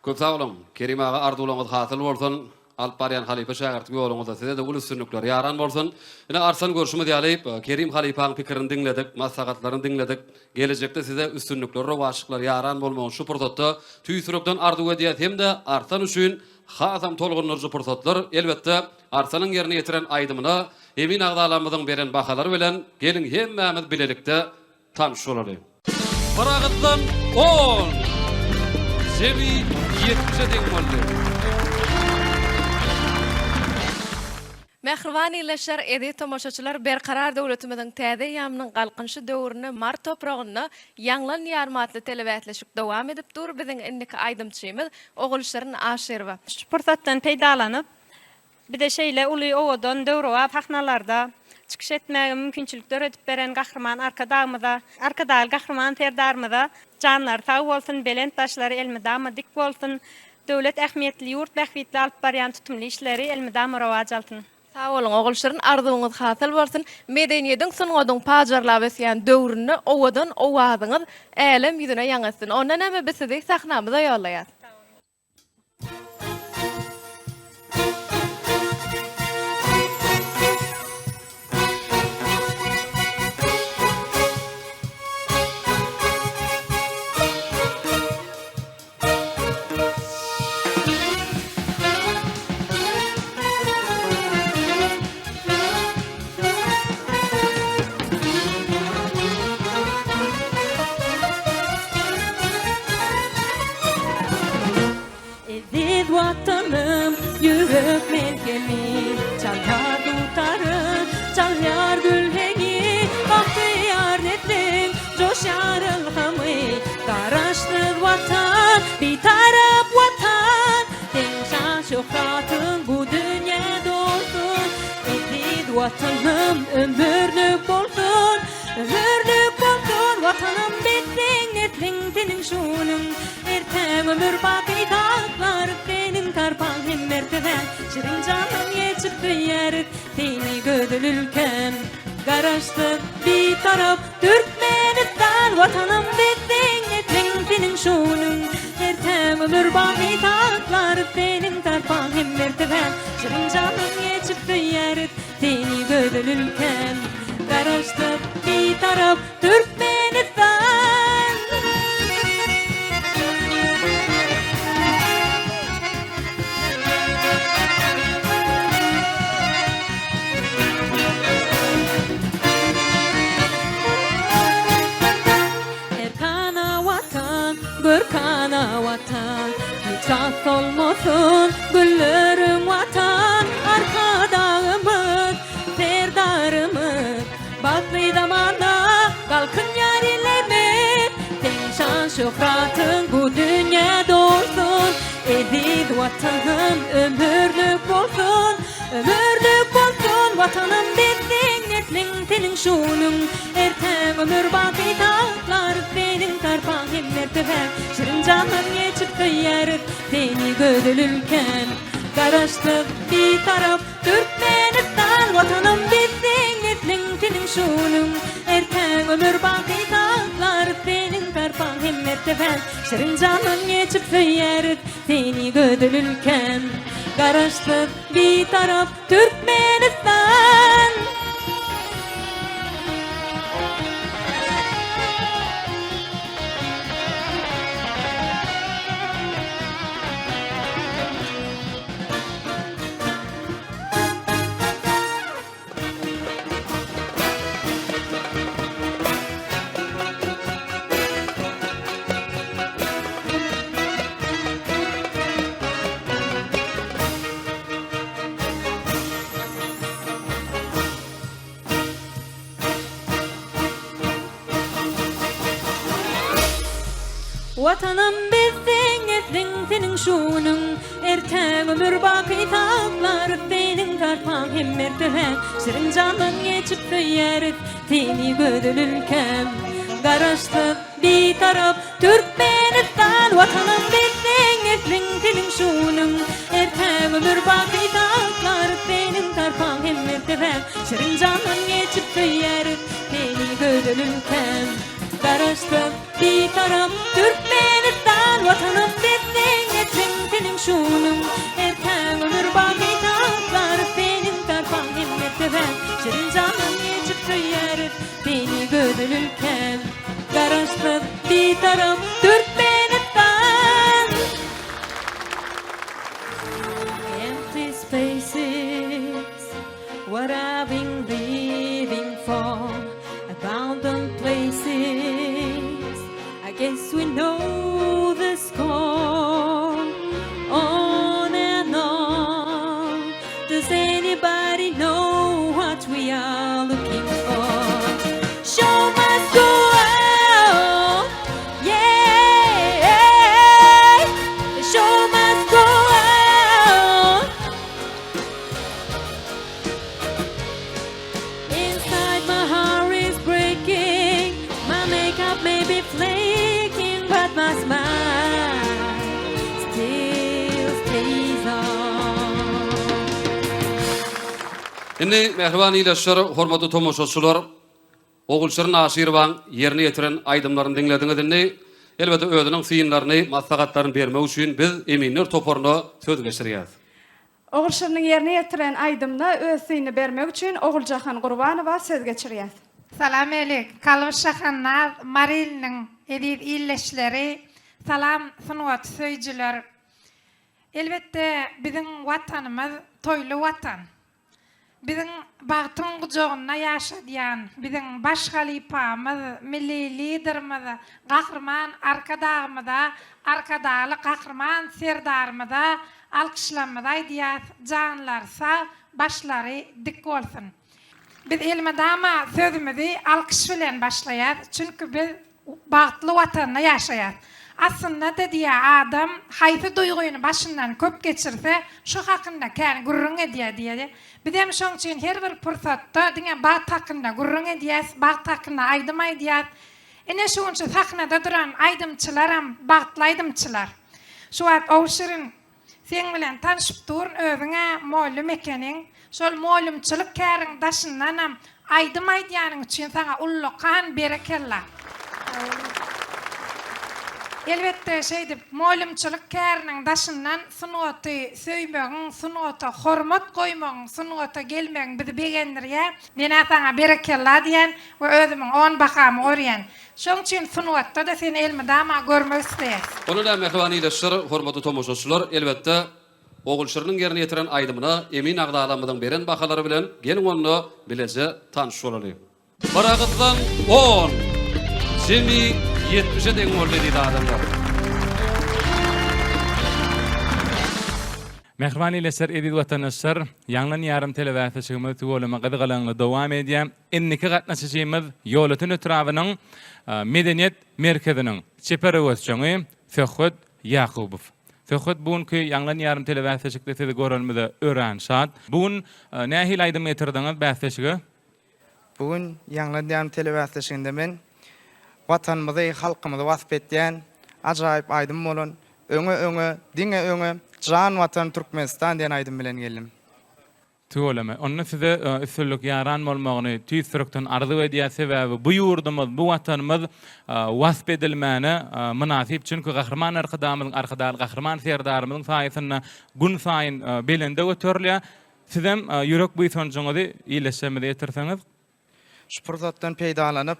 Köp sağ olun. Kerim ağa arzuwlaňyz hasyl bolsun. Alparyan halife şagirt ýoluňyzda size de ulu üstünlikler ýaran bolsun. Ine arsan görüşmi diýelip Kerim halifaň pikirini dinledik, maslahatlaryny dinledik. Gelecekde size üstünlikler, rowaşyklar ýaran bolmagy şu pursatda tüýsürekden arzu edýäs hem-de arsan üçin hasam tolgunlarjy pursatlar elbetde arsanyň ýerine ýetiren aýdymyna emin agdalarymyzyň beren bahalary bilen gelin hemmämiz bilelikde tanış bolalım. Baragıtlan 10 Zebi 70'e denk boldy. Mehriban ýylaşlar edi tomoşaçylar berkarar döwletimiziň täze ýamynyň galkynşy döwrüne mar topragyna ýanglan ýarmatly telebätleşik dowam edip dur. Biziň indiki aýdymçymyz Ogulşaryň Aşerwa. Şu pursatdan peýdalanyp bir de şeýle uly owadan döwrewa pahnalarda çıkış etmäge mümkinçilikler edip beren gahrman arkadaýly gahrman terdarmyda janlar sag bolsun, belent taşlary elmidama dik bolsun, döwlet ähmiýetli ýurt bähwitli alyp barýan tutumly işleri elmidama rowaj alsyn. Sağ olun Ogulşaryň arzuwuňyz hasyl bolsun. Medeniýetiň sungadyň pajarlap ösýän döwrüni owadan owadyňyz elem ýüzüne ýaňasyn. Ondan näme biz sizi sahnamyza ýollaýar. Vatanım, yürek melkemi, çalar tutarım, çalar gülhegi, bahtiyar netin, coşar ilhami, karaştır vatan, bir taraf vatan, tenşan şöhratın bu dünyada olsun, edid vatanım, ömürlük olsun, vatanım bitsin, netin tenin şunun, erten ömür baki dağlar, tarpan hem merteben şirin canım geçip duyarık seni gödülülken garaştı bir taraf Türkmenistan vatanım bittin etrin senin şunun ertem ömür baki dağlar senin tarpan hem merteben şirin canım geçip duyarık seni gödülülken garaştı bir taraf Türkmenistan. Gürkana vatan, hiçat olmasın güllerim vatan, arkadağımız, serdarımız, baklı zamanda kalkın yarilerimiz, tenşan şöhratın bu dünyada olsun, edid vatanım ömürlük olsun, vatanım bitsin etmin senin şunun, ertem ömür baki dağlar senin tarpan hem merteben, şirin canım geçip duyarık seni gödülülken, garaştı bir taraf Türkmenistan vatanım bitsin etmin senin şunun, ertem ömür baki dağlar senin tarpan hem merteben, şirin canım geçip duyarık seni gödülülken, garaştı bir taraf Türkmenistan. Vatanım bizden ettin senin şunun erteg ömür baki tağlar benim tarpan hem mertelen şirin candan geçip söyeriz seni gödülülkem Garaştık bir taraf Türkmenistan Vatanım bizden ettin senin şunun erteg ömür baki tağlar benim tarpan hem mertelen şirin candan geçip söyeriz seni gödülülkem Garaştık bir taraf Türkmenistan Vatanım bizden ettin senin şunun erken ömür baki tağlar benim tarafan himmeti ben şirin canım geçip söyeriz beni gödülülken Garaştık bir taraf Türkmenistan Empty spaces What I've been living for Abandoned places I guess we know the score On and on Does anybody know what we are looking for? Show must go on Yeah The show must go on Inside my heart is breaking My makeup may be flaking But my smile still stays on Indi mehriban ileşler, hormatly tomoşaçylar, Ogulşary Nasirwan ýerine ýetiren aýdymlaryny diňlediňizde, elbetde özüniň fiýinlerini, maslahatlaryny bermek üçin biz eminler toporuna söz geçirýäs. Ogulşaryň ýerine ýetiren aýdymna öz syny bermek üçin Oguljahan Gurbanowa söz geçirýäs. Salam elik. Kalwyşahanlar, Marilniň edip illeşleri, salam sunuwat söýjiler. Elbette biziň watanymyz toýly watan. Biziň bagtyň gujogyna ýaşadýan, biziň baş halipamyz, milli liderimiz, gahrman arkadagymyza, arkadaly gahrman serdarymyza alkyşlanmazy diýär, janlar sag, başlary dik bolsun. Biz elmadama sözümüzi alkış bilen başlayar. Çünkü biz bagtly watanda ýaşaýar. Aslında da diye adam haýsy duýguny başyndan köp geçirse, şu hakynda kän gurrun edýär diýär. Biz hem şoň üçin her bir pursatda diňe bagt hakynda gurrun edýär, bagt hakynda aýdym aýdýar. Ene şoň üçin sahnada duran aýdymçylar hem bagtly aýdymçylar. Şu wagt Owşyryň sen bilen tanışyp dur, özüňe mollum ekeniň, şol mollumçylyk käriň daşyndan hem aýdym aýdýanyň üçin saňa ullukan berekella. Elbette şeydi, mollumçylyk käriniň daşyndan sunuwaty söýmegiň, sunuwata hormat goýmagyň, sunuwata gelmegiň bizi begendirýär. Mene saňa berekella diýen we özümiň on bakamy görýän. Şoň üçin sunuwatda da seni elmedama görmek isleýär. Onu da mehriban ileşler, hormatly tomoşaçylar, elbette Ogulşarynyň ýerine ýetiren aýdymyna emin agdalamydan beren bakalary bilen gelin onu bileze tanış bolalım. Baragıtdan 10, Jemi 70'e deň boldy diýdi adamlar. Mehriban ileşler, edil watandaşlar, ýanglan ýarym telewäsçigimiz tugolama gydygalyňy dowam edýär. Inniki gatnaşyjymyz ýolatyn ötrawynyň medeniýet merkeziniň çepereweççiňi Söhbet Yakubow. Söhbet buňky ýanglan ýarym telewäsçigde sizi görelmede öğrenşat. Buň nähil aýdym getirdiňiz bäsleşige? Bugün ýanglan ýarym telewäsçiginde men watanymyzy, halkymyzy wasp etýän ajaýyp aýdym bolan öňe, diňe öňe Jan watan Türkmenistan diýen aýdym bilen geldim. Tugolama. Onu size üstünlük yaran bolmagyny tüýsürükden arzu edýär sebäbi bu ýurdumyz, bu watanymyz wasp edilmäni münasip. Çünki gahrman arkadamyň arkadaly gahrman serdarymyň saýasyna gün saýyn belende göterilýär. Sizem ýürek buýsanjyňyzy ileşmede ýetirseňiz. Şu pursatdan peýdalanyp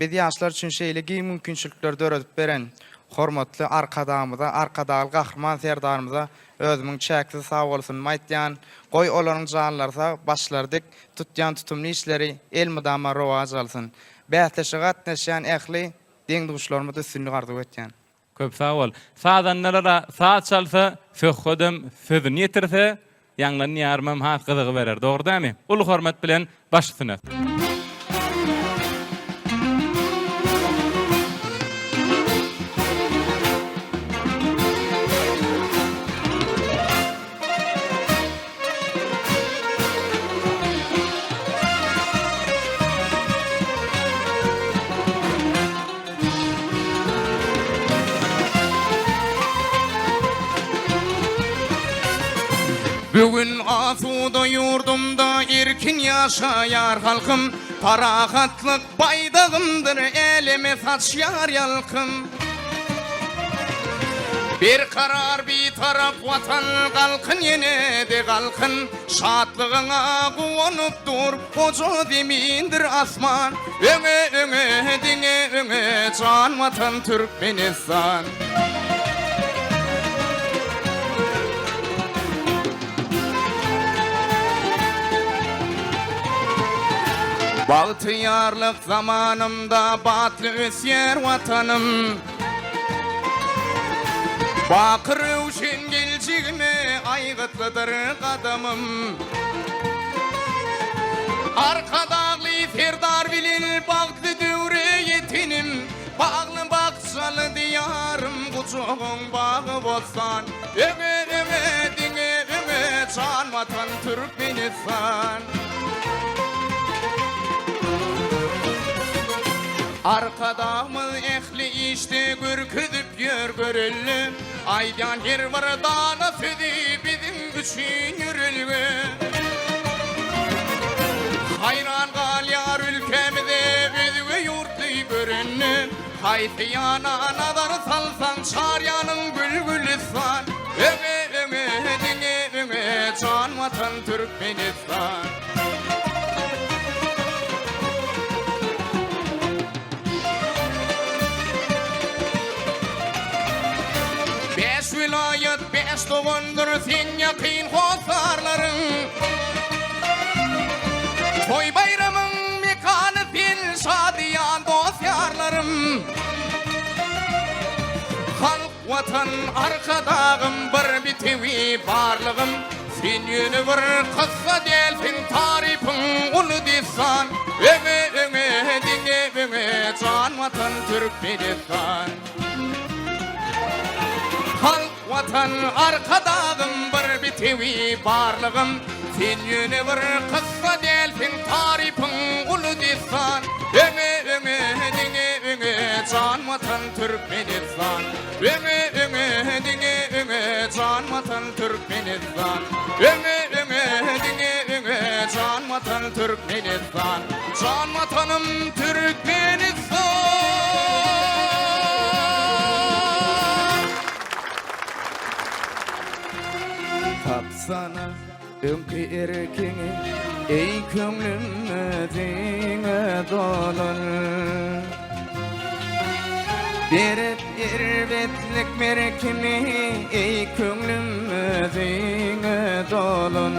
biz ýaşlar üçin şeýle mümkinçilikler döredip beren hormatly arkadamyza, arkadaly gahrman serdarymyza özümiň çäksiz sag bolsun maýtýan, goý olaryň janlarsa başlardyk tutýan tutumly işleri elmydama rowaj alsyn. Bäsleşe gatnaşan ähli deňduşlarymyz üstünlük arzu etýän. Köp sag bol. Sadanlara saat çalsa, söhbedem sözüni ýetirse, ýanglan ýarymam has gyzygy berer. Dogry mi? Ulu hormat bilen başsyna. Bugün asuda yurdumda erkin yaşayar halkım, Parahatlık baydağımdır elime saçyar yalkım. Bir karar bir taraf vatan kalkın yine de kalkın, şatlığına kuvanup dur koca zemindir asman. Öne öne dine öne can vatan Türkmenistan. Bahtiyarlık zamanımda batlı ösyer vatanım, Bakır uşin gelçigime aygıtlıdır kadamım. Arkadağlı Ferdar bilin baktı dövre yetinim, Bağlı baksalı diyarım kucuğun bağı bozsan. Öme öme dine öme can vatan Türkmenistan. Arkadağımız ehli işte gürküdüp yer görüllü, Aydan yer var dağına sözi bizim üçün yürülgü. Hayran galyar ülkemize özü yurtlu görünü, Hayfiyana nazar salsan şaryanın bülbülüsan. Öme öme dine öme can vatan Türkmenistan. Beş vilayet, beş doğundur sen yakın hosarların, Toy bayramın mekanı fil şadiyan dosyarlarım. Halk vatan arkadağım bir bitevi barlığım, Sen yönü bir kıssa delsin tarifin ulu desan. Öme öme dine öme can vatan Türkmenistan. Halk vatan arkadağım bir bitevi barlığım, Sen yönü bir kıssa delsin tarifin ulu desan. Öme öme dine öme can vatan Türkmenistan. Öme öme dine öme can vatan Türkmenistan. Öme öme dine öme can vatan Türkmenistan. Can vatanım Türkmenistan. Tapsana önkü erkeni, ey kömlüm özüne dolun. Berip ervetlik merkeni, ey kömlüm özüne dolun.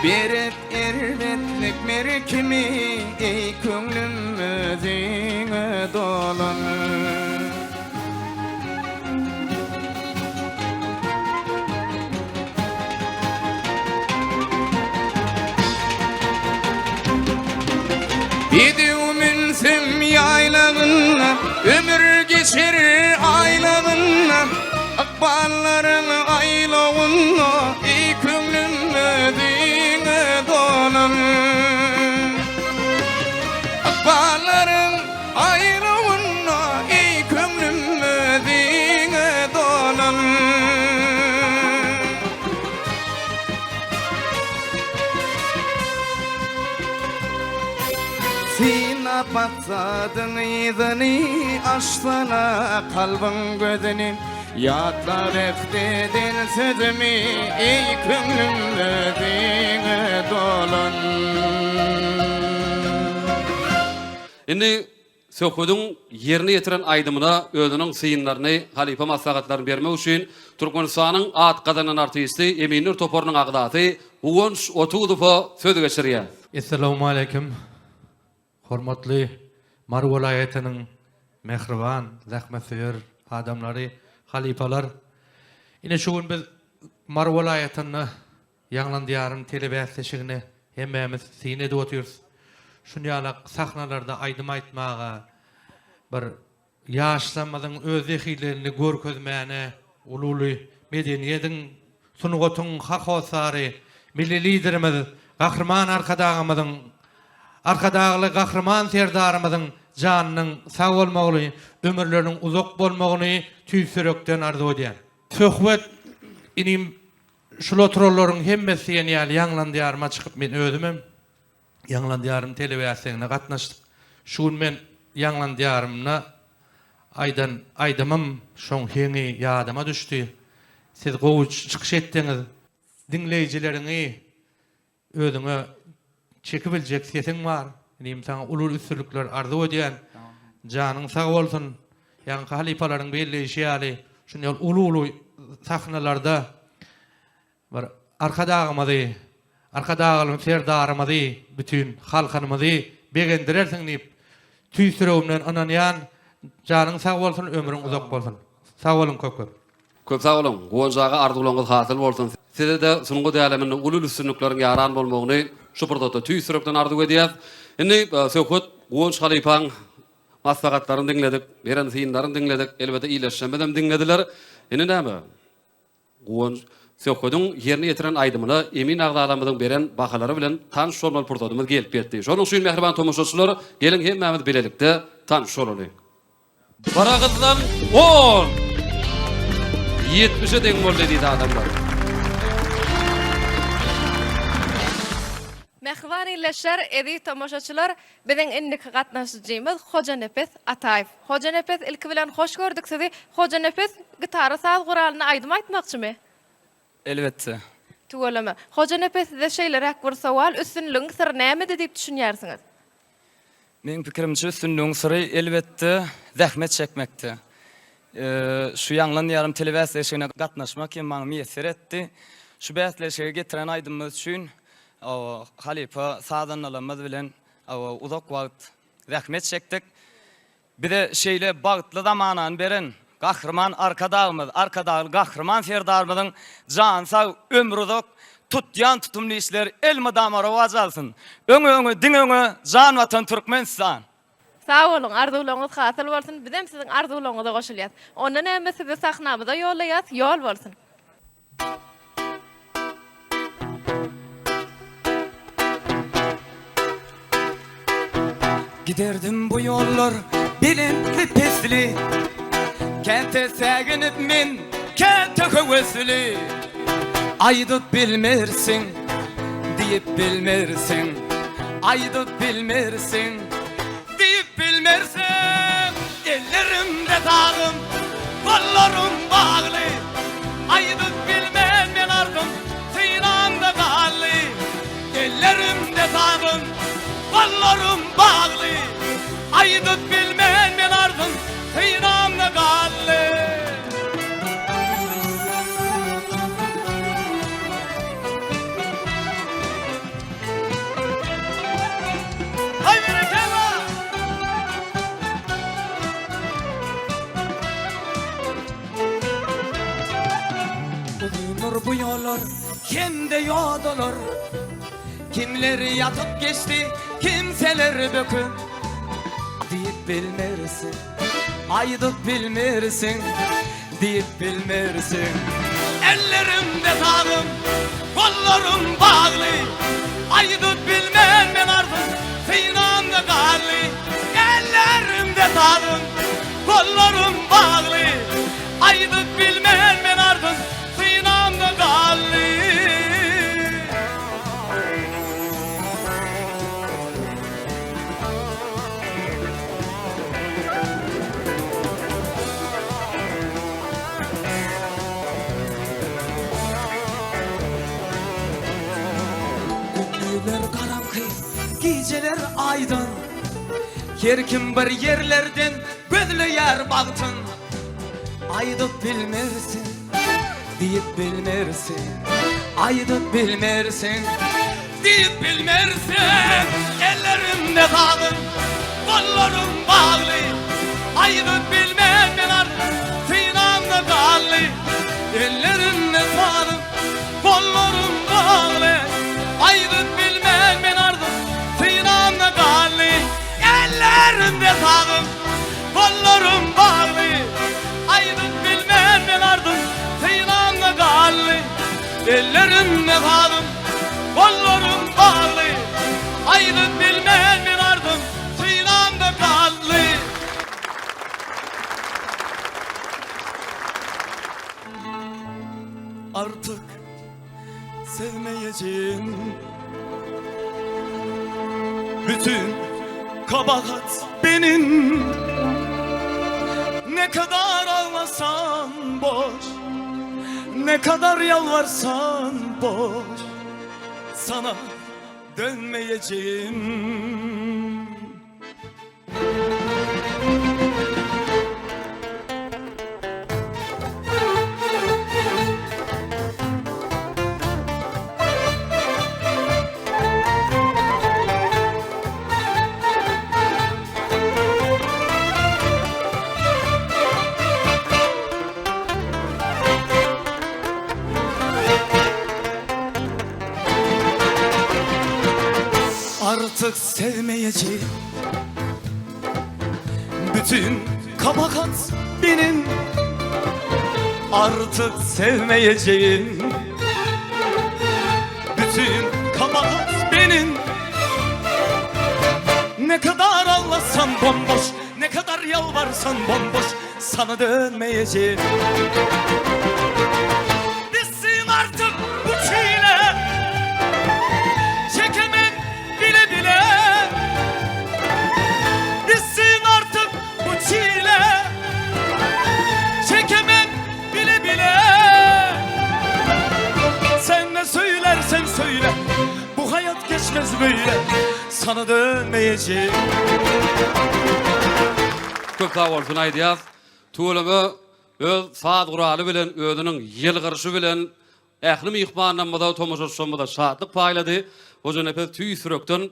Berip ervetlik merkeni, ey kömlüm özüne dolun. Gidiyorum sen yaylağına, ömür geçer aylağına, Akbalların aylağına, ey kömlüm ödüğüne dolan. Akbalların aylağına, ey kömlüm ödüğüne dolan. Sina patsadın izini, açsana kalbin gözünü, Yatlar eftedin sözümü, ey kömlüm ödüğüne dolan. Indi söküdün yerini yetiren aydımına özünün sıyınlarını, halife maslahatlarını vermek üçün Türkmenistan'ın at kazanan artisti Eminur Topor'un ağdatı Ugonç Otuğduf'a söz geçiriyor. Assalamu alaikum. Hormatly Mar vilayetinin mehriban, zahmetsever adamları, halifalar. Ine şu gün biz Mar vilayetini Ýanglan diyarın telebäsleşigine hemmemiz sinede oturýarys. Şunýalak sahnalarda aýdym aýtmaga, bir ýaşlamadyň öz ehilerini görkezmäne, ululy medeniýetiň sunugatyn hakosary, milli liderimiz, gahrman arkadağymyzyň arkadağly gahrman serdarymyzyň janynyň sag bolmagyny, ömürleriniň uzak bolmagyny tüýsürekden arzu edýär. Söhbet inim şul oturalaryň hemmesi ýaly ýanglan diýaryma çykyp men özümem ýanglan diýarym telewizionasyna gatnaşdyk. Şuň men ýanglan diýarymna aydamam şoň heňi ýadyma düşdi. Siz gowy çykyş etdiňiz, dinleýijilerini özüňe çekip biljek sesiň bar. Inem saňa ulul üstünlikler arzu edýän. Janyň sag bolsun. Ýa-ni halipalaryň belleşi ýaly şuňal ulu sahnalarda bir arkadagymy serdarymyzy, bütün halkymyzy begendirersiň diýip tüýsüregimden ananýan. Janyň sag bolsun, ömrüň uzak bolsun. Sag bolun köp. Köp sag bolun. Goňjaga arzuwlaryňyz hasyl bolsun. Size de sunugy däleminde ulul üstünlikleriň ýaran bolmagyny şu purdata tüýsüregden arzu edýär. Indi söhbet Goňş halipaň maslahatlaryny dinledik, beren synlaryny dinledik, elbette iyileşmeden dinlediler. Indi näme? Goňş söhbetiň ýerine ýetiren aýdymyna emin agdalamyň beren bahalary bilen tanış bolmaly purdadymyz gelip berdi. Şonuň üçin mehriban tomoşaçylar, gelin hemmemiz bilelikde tanış bolaly. Baragızdan 10 70'e deň boldy diýdi adamlar. Mehriban illeşler, edi tomoşaçylar, biziň indiki gatnaşyjymyz Hoja Nepes Ataýew. Hoja Nepes ilki bilen hoş gördük sizi. Hoja Nepes gitara saz guralyny aýdym aýtmakçymy? Elbette. Tuğalama. Hoja Nepes size şeýlerek bir sowal, üstünlüğün sırrı näme diýip düşünýärsiňiz? Meň pikirimçe üstünlüğün sırrı elbette zähmet çekmekde. Şu ýanglan ýarym telewizionasyna gatnaşmak maňa meýser etdi. Şu bäsleşige getiren aýdymyz üçin halipa sadanlarymyz bilen uzak wagt zähmet çekdik. Bir de şeýle bagtly zamanan beren gahrman arkadagy gahrman serdarymyň jan sag ömrü uzak tutýan tutumly işler el madama rowaj alsyn. Öňe diňe jan watan Türkmenistan. Sağ olun, arzuwlaryňyz hasyl bolsun. Bizem siziň arzuwlaryňyza goşulýar. Onda näme sizi sahnamyza ýollaýar, ýol bolsun. Giderdim bu yollar bilinli pesli, kente seginip min kente hevesli. Aydıp bilmersin deyip bilmersin, aydıp bilmersin deyip bilmersin. Ellerimde dağım, kollarım bağlı, aydıp bilmem men ardım sınamda kallı. Ellerimde dağım, kollarım bağlı, aydıp bilmem men ardım sınamda kallı. Bu yollar kimde yağdılar, kimleri yatıp geçti, kimseler bökün deyip bilmersin, aydıp bilmersin deyip bilmersin. Ellerimde dağım, kollarım bağlı, aydıp bilmem men ardım sınamda kallı. Ellerimde dağım, kollarım bağlı, aydıp bilmem men ardım sınamda kallı. Gündüzler karanlık, geceler aydın, her kim bir yerlerden gözlüyer baktın. Aydıp bilmersin deyip bilmersin, aydıp bilmersin deyip bilmersin. Ellerimde kalın, kollarım bağlı, aydıp bilmem men ardım sınamda kallı. Ellerimde kalın, kollarım bağlı, aydıp bilmem men ardım sınamda kallı. Ellerimde kalın, kollarım bağlı, aydıp bilmem men ardım sınamda kallı. Ellerimde kalın, kollarım bağlı, aydıp bilmem men ardım sınamda kallı. Artık sevmeyeceğim. Bütün kabahat benim. Ne kadar ağlasan boş, ne kadar yalvarsan boş, sana dönmeyeceğim. Artık sevmeyeceğim. Bütün kabahat benim. Artık sevmeyeceğim. Bütün kabahat benim. Ne kadar ağlasan bomboş, ne kadar yalvarsan bomboş, sana dönmeyeceğim. Bitsin artık bu çile. Çekemem bile bile. Bitsin artık bu çile. Çekemem bile bile. Sen ne söylersen söyle, bu hayat geçmez böyle, sana dönmeyeceğim. Köp sağ bolsun aýdýas. Tuğulamy öz saat guraly bilen, özüniň ýylgyrşy bilen ähli mihmannamyda, tomoşaşmamyda şatlyk paýlady. Hoca Nepes tüý sürekden,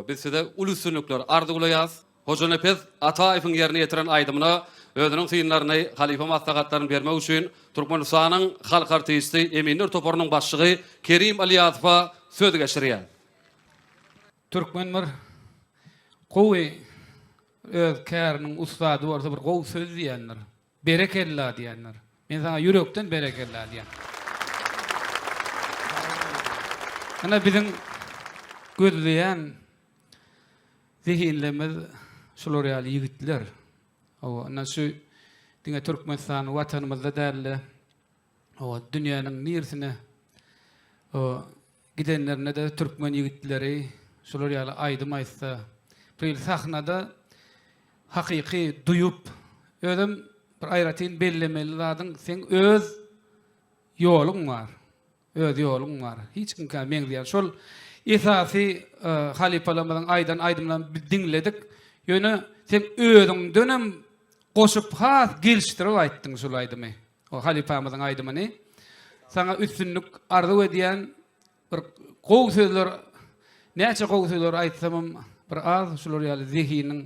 biz size ulüsünlükler ardygylaýas. Hoca Nepes Ataýewiň ýerine ýetiren aýdymyna özüniň synlaryny, halifa maslahatlaryny bermek üçin Türkmenistanyň halk artisti Eminler Toparynyň başçygy Kerim Aliýazowa söz geçirýär. Türkmenler gowy öz käriniň ustady bolsa bir gowy söz diýenler. Berekella diýenler. Men sana yürekden berekella diýen. Ana bizim gözleýän zihinlemiz şolar ýaly ýigitler. Ana şu diňe Türkmenistan watanymyzda däli. Dünýäniň nirsine gidenlerine de Türkmen ýigitleri şolar ýaly aýdym aýtsa, bir sahnada hakyky duyup özüm bir aýratyn bellemeli zadyň sen öz ýoluň bar. Öz ýoluň bar. Hiç kim kan meňzeýär. Şol esasy halifalarymyň aýdymlaryny dinledik. Ýöne sen özüň dönem goşup has gelişdirip aýtdyň şol aýdymy. O halifamyň aýdymyny sana üstünlük arzu edýän bir gowy sözler, näçe gowy sözler aýtsam bir az şolar ýaly zihiniň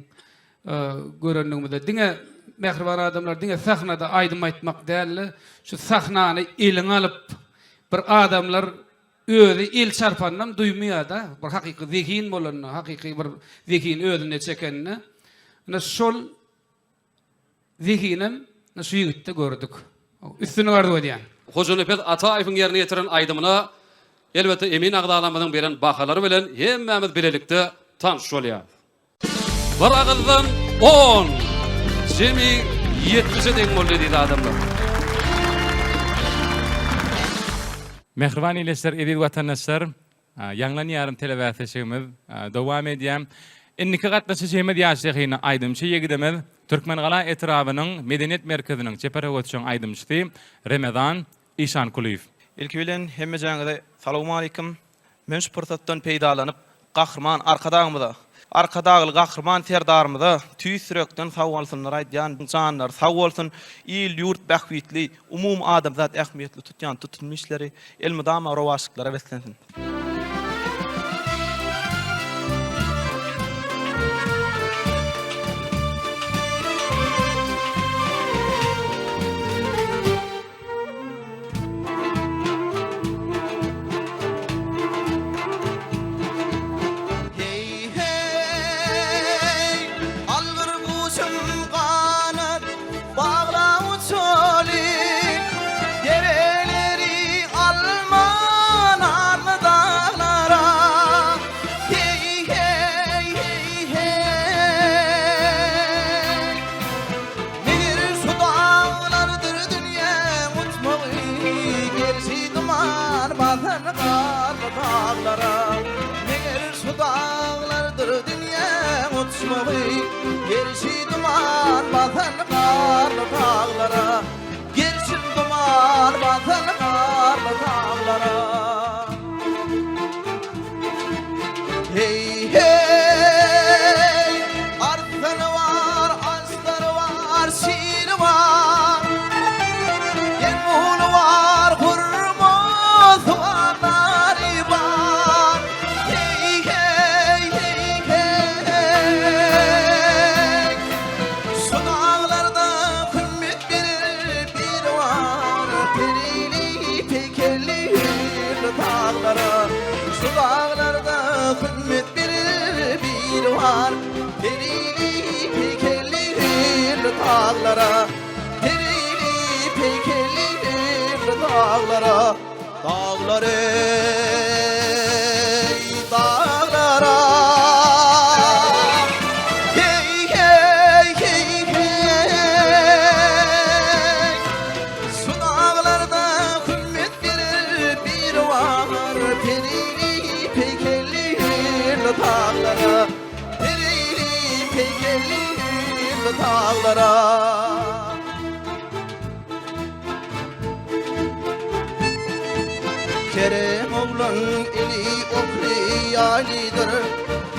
görenligimde diňe mehriban adamlar diňe sahnada aýdym aýtmak däli, şu sahnany eliňe alyp bir adamlar özü el çarpandan duýmaýar da, bir hakyky zihin bolan, hakyky bir zihin özüne çekenini. Ana şol zihinem şu ýigitde gördük. Üstüne arzu edýän. Hoca Nepes Ataýewiň ýerine ýetiren aýdymyna elbetde Emin Agdalamyň beren bahalary bilen hemmämiz bilelikde tanış bolýar. Bir agyldan 10, jemi 70 deň boldy diýdi adamlar. Mehriban ileşler, edil vatandaşlar, Ýanglan ýarym telewäsişimiz dowam edýär. Inniki gatnaşyjymy ýaşaýyna aýdymçy ýegidemiz Türkmen Gala etrabynyň medeniýet merkeziniň çeperegoçyň aýdymçysy Ramazan Işankuliýew. İlki bilen hemme jaňyda salamu alaykum. Men şu pursatdan peýdalanyp gahrman arkadagy gahrman serdarymyza tüý sürekden sag bolsunlar aýdýan janlar, sag bolsun il ýurt bähwitli umum adamzat ähmiýetli tutýan tutulmuşlary elmydama rowaşlyklara beslensin. Alman arlıdan batan qarlı dağlara Meğer şu dağlardır dünya uçmağı Gerçi duman batan qarlı dağlara Gerçi duman batan qarlı dağlara Hey hey Artları var, asları var, şiir var Yenmulu var, hurmaz var, nari var Hey hey hey hey Şu dağlarda kümmet bir var Perili pekerli dağlara Şu dağlarda kümmet bir var Perili pekerli dağlara Perili pekerli dağlara Dağlar ey dağlara Hey hey hey hey Şu dağlarda kümmet bir var Perili pekerli dağlara Perili pekerli dağlara Kerem oğlan eli okriyalidir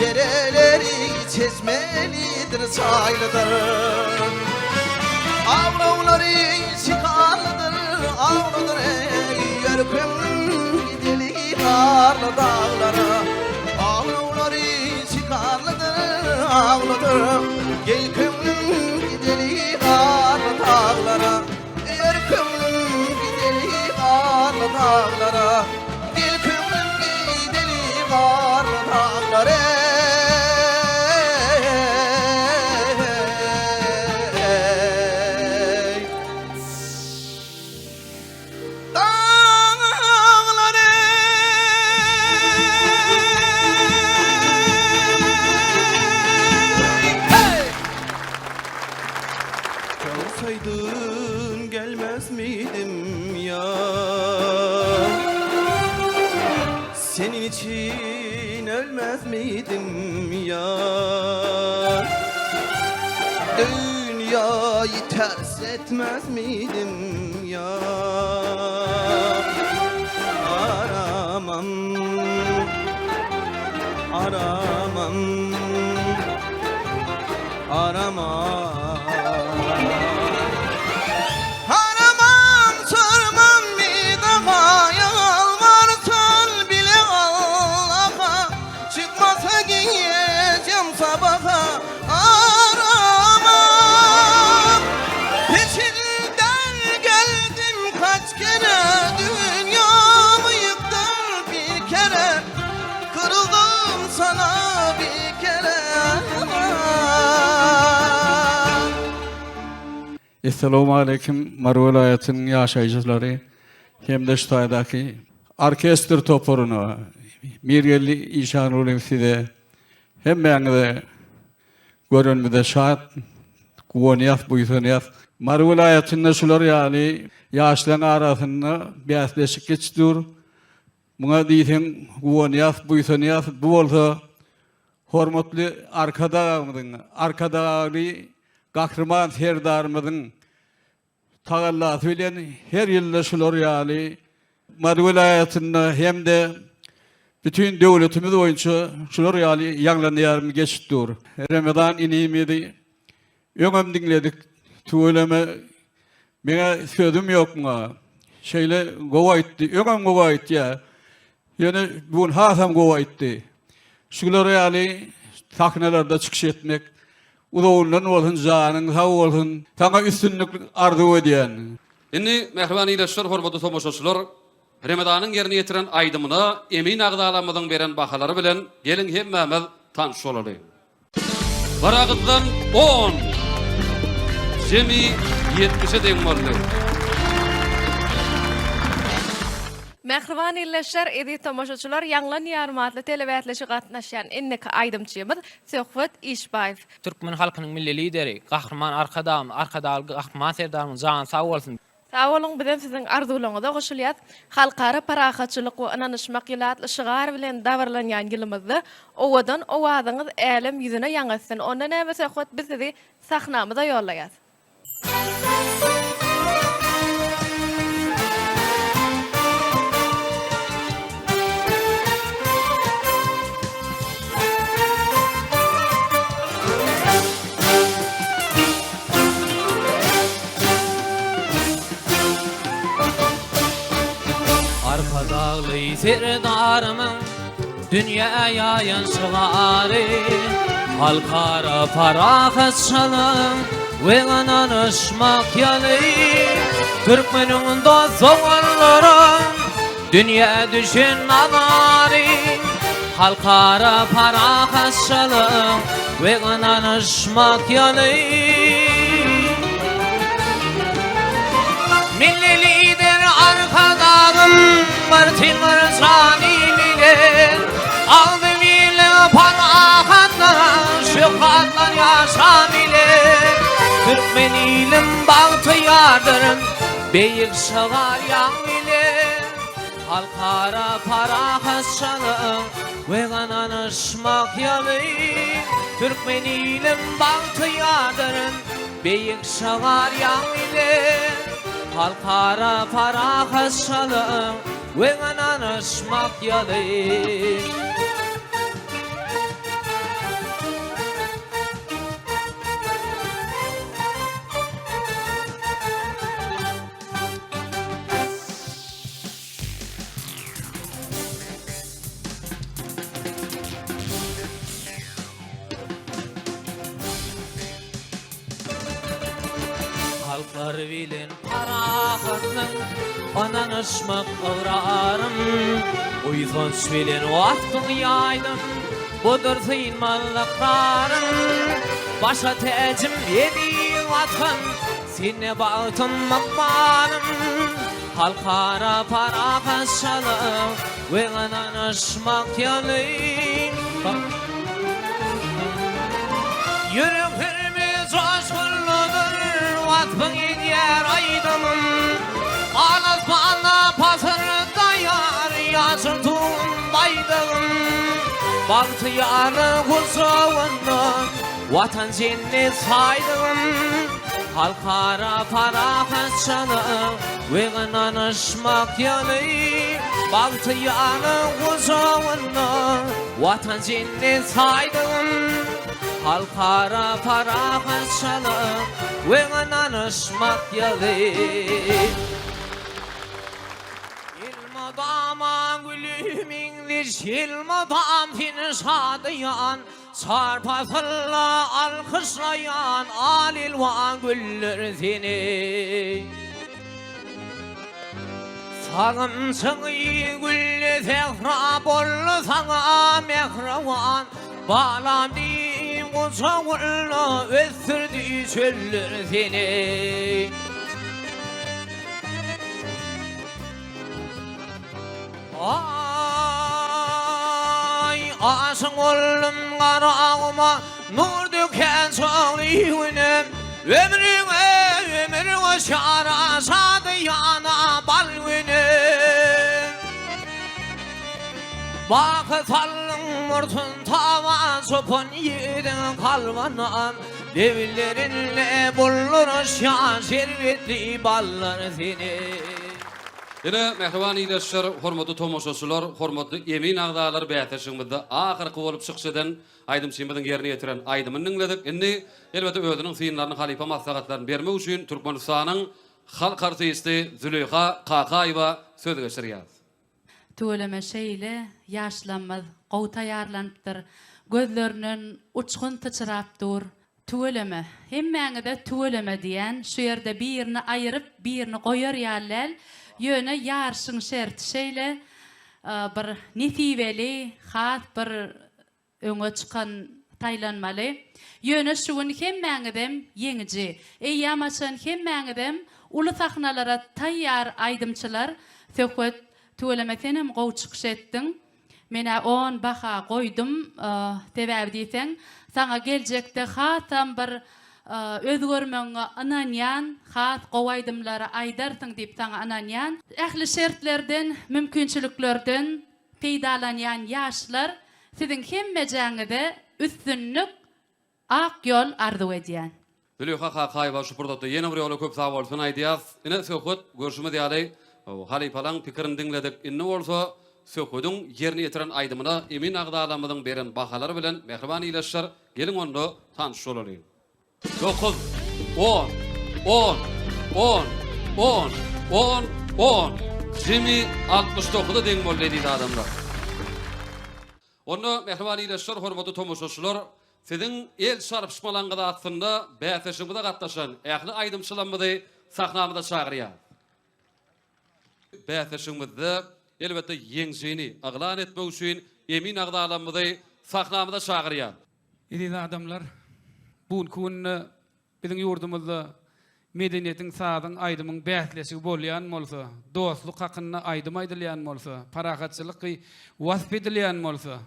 Dereleri çeşmelidir çaylıdır Avravları şikarlıdır avludur Yörkümün gideli karlı dağlara Avravları şikarlıdır avludur Yörkümün gideli karlı dağlara Yörkümün gideli karlı dağlara Yörkümün gideli karlı dağlara Çalsaydın gelmez miydim ya Senin için ölmez miydim ya Dünyayı ters etmez miydim ya Aramam Aramam Aramam Aramam sormam bir daha Yalvarsan bile Allah'a Çıkmasa giyeceğim sabaha Aramam Peşinden geldim kaç kere Dünyamı yıktım bir kere Kırıldım sana bir kere Esselamu aleyküm Marvelayet'in yaşayıcıları hem de şu taydaki orkestr toporunu Mirgelli işan olayım size hem ben de görünmede şahat kuvoniyat buysaniyat Marvelayet'in şular yani yaşların arasında biasleşik geçtir buna diysen kuvoniyat buysaniyat bu olsa hormatlı arkadağı Kahraman serdarımızın tağalla söyleyen her yılda şular yani Marvelayet'inde hem de bütün devletimiz boyunca şular yani yanlanıyarım geçittir. Ramazan iniyimiydi. Öngüm dinledik. Tuğuleme bana sözüm yok mu? Şeyle gova etti. Öngüm gova etti ya. Yani bugün hasam gova etti. Şular yani sahnelerde çıkış etmek Udoğundan olsun, canın sağ olsun, sana üstünlük arzu ediyen. Inni mehriban iyileşler, hormatly tomoşaçylar, Ramazanyň ýerine ýetiren aýdymyna emin agdalamydan beren bahaları bilen gelin hemmemiz tanış olaly. Baragyndan 10, jemi 70'e deň boldy. Mehriban illeşler edi tomoşaçylar ýanglan ýarmatly telewiziýetleşi gatnaşýan enneki aýdymçymyz Söhbet İşbaýew. Türkmen halkynyň milli lideri, gahrman arkadagy, arkadaly gahrman serdarymyň jany sag bolsun. Sağ olun, bilen sizin arzuwlaryňyza goşulýar. Halkara parahatçylyk we inanyşmak ýylatly şygar bilen dawarlanýan ýylymyzda owadan owadyňyz älim ýüzüne ýaňasyn. Onda näme söhbet biz sizi sahnamyza ýollaýar. Arpadağlı serdarımın dünya yayan şıgarı halkara parahatçılığın ve ananışmak yalı Türkmen'in de zavalların dünya düşün nazarı halkara parahatçılığın ve ananışmak yalı Milli lider arkadağım Martin Marsani bilir Aldı bile parahatlar Şıkatlar yaşa bilir Türkmen ilim baltı yardırım Beyik şıgar yan bilir Halkara parahatçılığın Ve kananışmak yalı Türkmen ilim baltı yardırım Beyik şıgar yan bilir Halkara parahatçılığın ve ananışmak yalı Halklar bilin parahatın ananışmak ağrarım Uyfons bilin vaktın yaydım Budur sıyınmalıklarım Başa tecim yedi vatın Sine bağıtın makbanım Halkara parahatçılığın ve ananışmak yalı Yüreklerimiz coşkunludur Vatfın yer aydımın Ağlaz bana pasırda yar Yaşırtun baydığım Baltı yarı kursağından Vatan cennet saydığım Halkara parahatçılığın Ve ananışmak yalı Baltı yarı kursağından Vatan cennet saydığım Halkara parahatçılığın ve ananışmak yalı İlmadama gülümingdir İlmadam seni şadıyan Sarpasılla alkışlayan Alilvan güller seni Sağım çığı gülle zehra bollu sana mehravan Bağlandı Uçağılla öttürdü çöller seni Ay aşık oldum karağıma Nur döken çağlıyım Ömrüne şara sadı yana balgünüm Bakı sallın murtun tava sopun yedin kalmanan Devlerinle bullur şan servetli ballar seni Ine mehriban iyileşler, hormatly tomoşaçylar, hormatly emin agdalar bäteşiňizde ahyrky bolup çykşadan aýdym çymydyň ýerine ýetiren aýdymyny dinledik. Indi elbetde özüniň syňlaryny halipa maslahatlaryny bermek üçin Türkmenistanyň halk artisti Züleyha Qaqaýewa söz geçirýär. Töweleme şeýle ýaşlanmaz, gowy taýarlandyr. Gözlerinden uçkun tıçırapdyr. Töweleme, hemmäňe töweleme diýen şu ýerde birini aýryp, birini goýar ýaller. Yöne yarşın şert şeýle bir netibeli, hat bir öňe çykan taýlanmaly. Yöne şuň hemmäňedem ýeňiji. Ýamaçan hemmäňedem uly sahnalara taýýar aýdymçylar söhbet töwelemekden gowy çykyş etdiň. Mena 10 baha goýdum, sebäbi diýsen, saňa geljekde hatam bir özgörmeňe ananyan, has gowaydymlara aýdarsyň diýip saňa ananyan, ähli şertlerden, mümkinçiliklerden peýdalanýan ýaşlar siziň hemmejaňyzda üstünlük ak ýol arzu edýän. Züleyha Hakaýewa şu purdakda ýene bir ýola köp sag bolsun aýdýas. Ine söhbet görüşme diýäli. Halipalaň pikirini dinledik. Inne bolsa söhbetin ýerine ýetiren aýdymyna emin agdalamyň beren bahalary bilen mehriban iýleşýär. Gelin onda tanış bolalım. 9 10 10 10 10 10 10 Jimmy 69'da deň boldy diýdi adamlar. Onu mehriban iýleşýär, hormatly tomoşaçylar, sizin el çarpışmalaryňyza atynda bäseşigide gatnaşan ähli aýdymçylarymyzy sahnamyza çagyrýar. Bäseşigimizde elbetde ýeňjini aglan etmek üçin emin agdalamyzy sahnamyza çagyrýar. Ediz adamlar, bugün kunna biziň ýurdumyzda medeniýetiň sadyň aýdymyň bäsleşigi bolýan bolsa, dostluk hakyna aýdym aýdylýan bolsa, paragatçylyk wasf edilýän bolsa,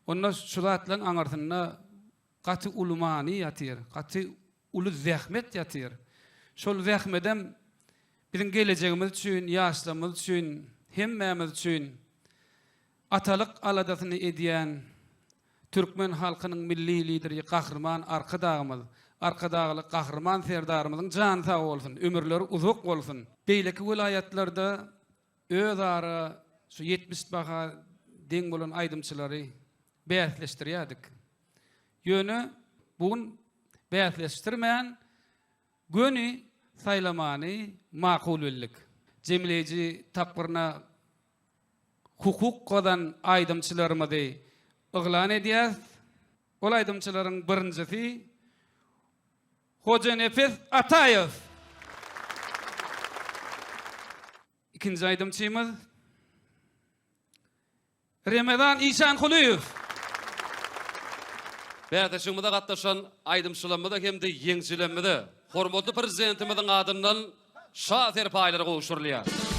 onda şu zatlaryň aňartyna gaty ulumany ýatyr, gaty uly zähmet ýatyr. Şol zähmedem biziň gelejegimiz üçin, ýaşlarymyz üçin, hemmämiz üçin atalyk aladasyny edýän Türkmen halkynyň milli lideri Gahrman Arkadağymyz, Arkadağly Gahrman serdarymyzyň jany sag bolsun, ömürleri uzak bolsun. Beýleki vilayatlarda özara şu 70 baha deň bolan aýdymçylary bäsleşdirýärdik. Ýöne bugün bäsleşdirmän göni saýlamany makul bildik. Jemleji tapgyrna hukuk godan aýdymçylarymyzy ıglan edýäs. Ol aýdymçylaryň birincisi Hoca Nefes Ataýew. İkinji aýdymçymyz Ramazan İşankuliýew. Bäseşigimizde gatnaşan aýdymçylarymyza hemde ýeňjilenmede hormatly prezidentimiziň adyndan şaher paýlary gowşurulýar.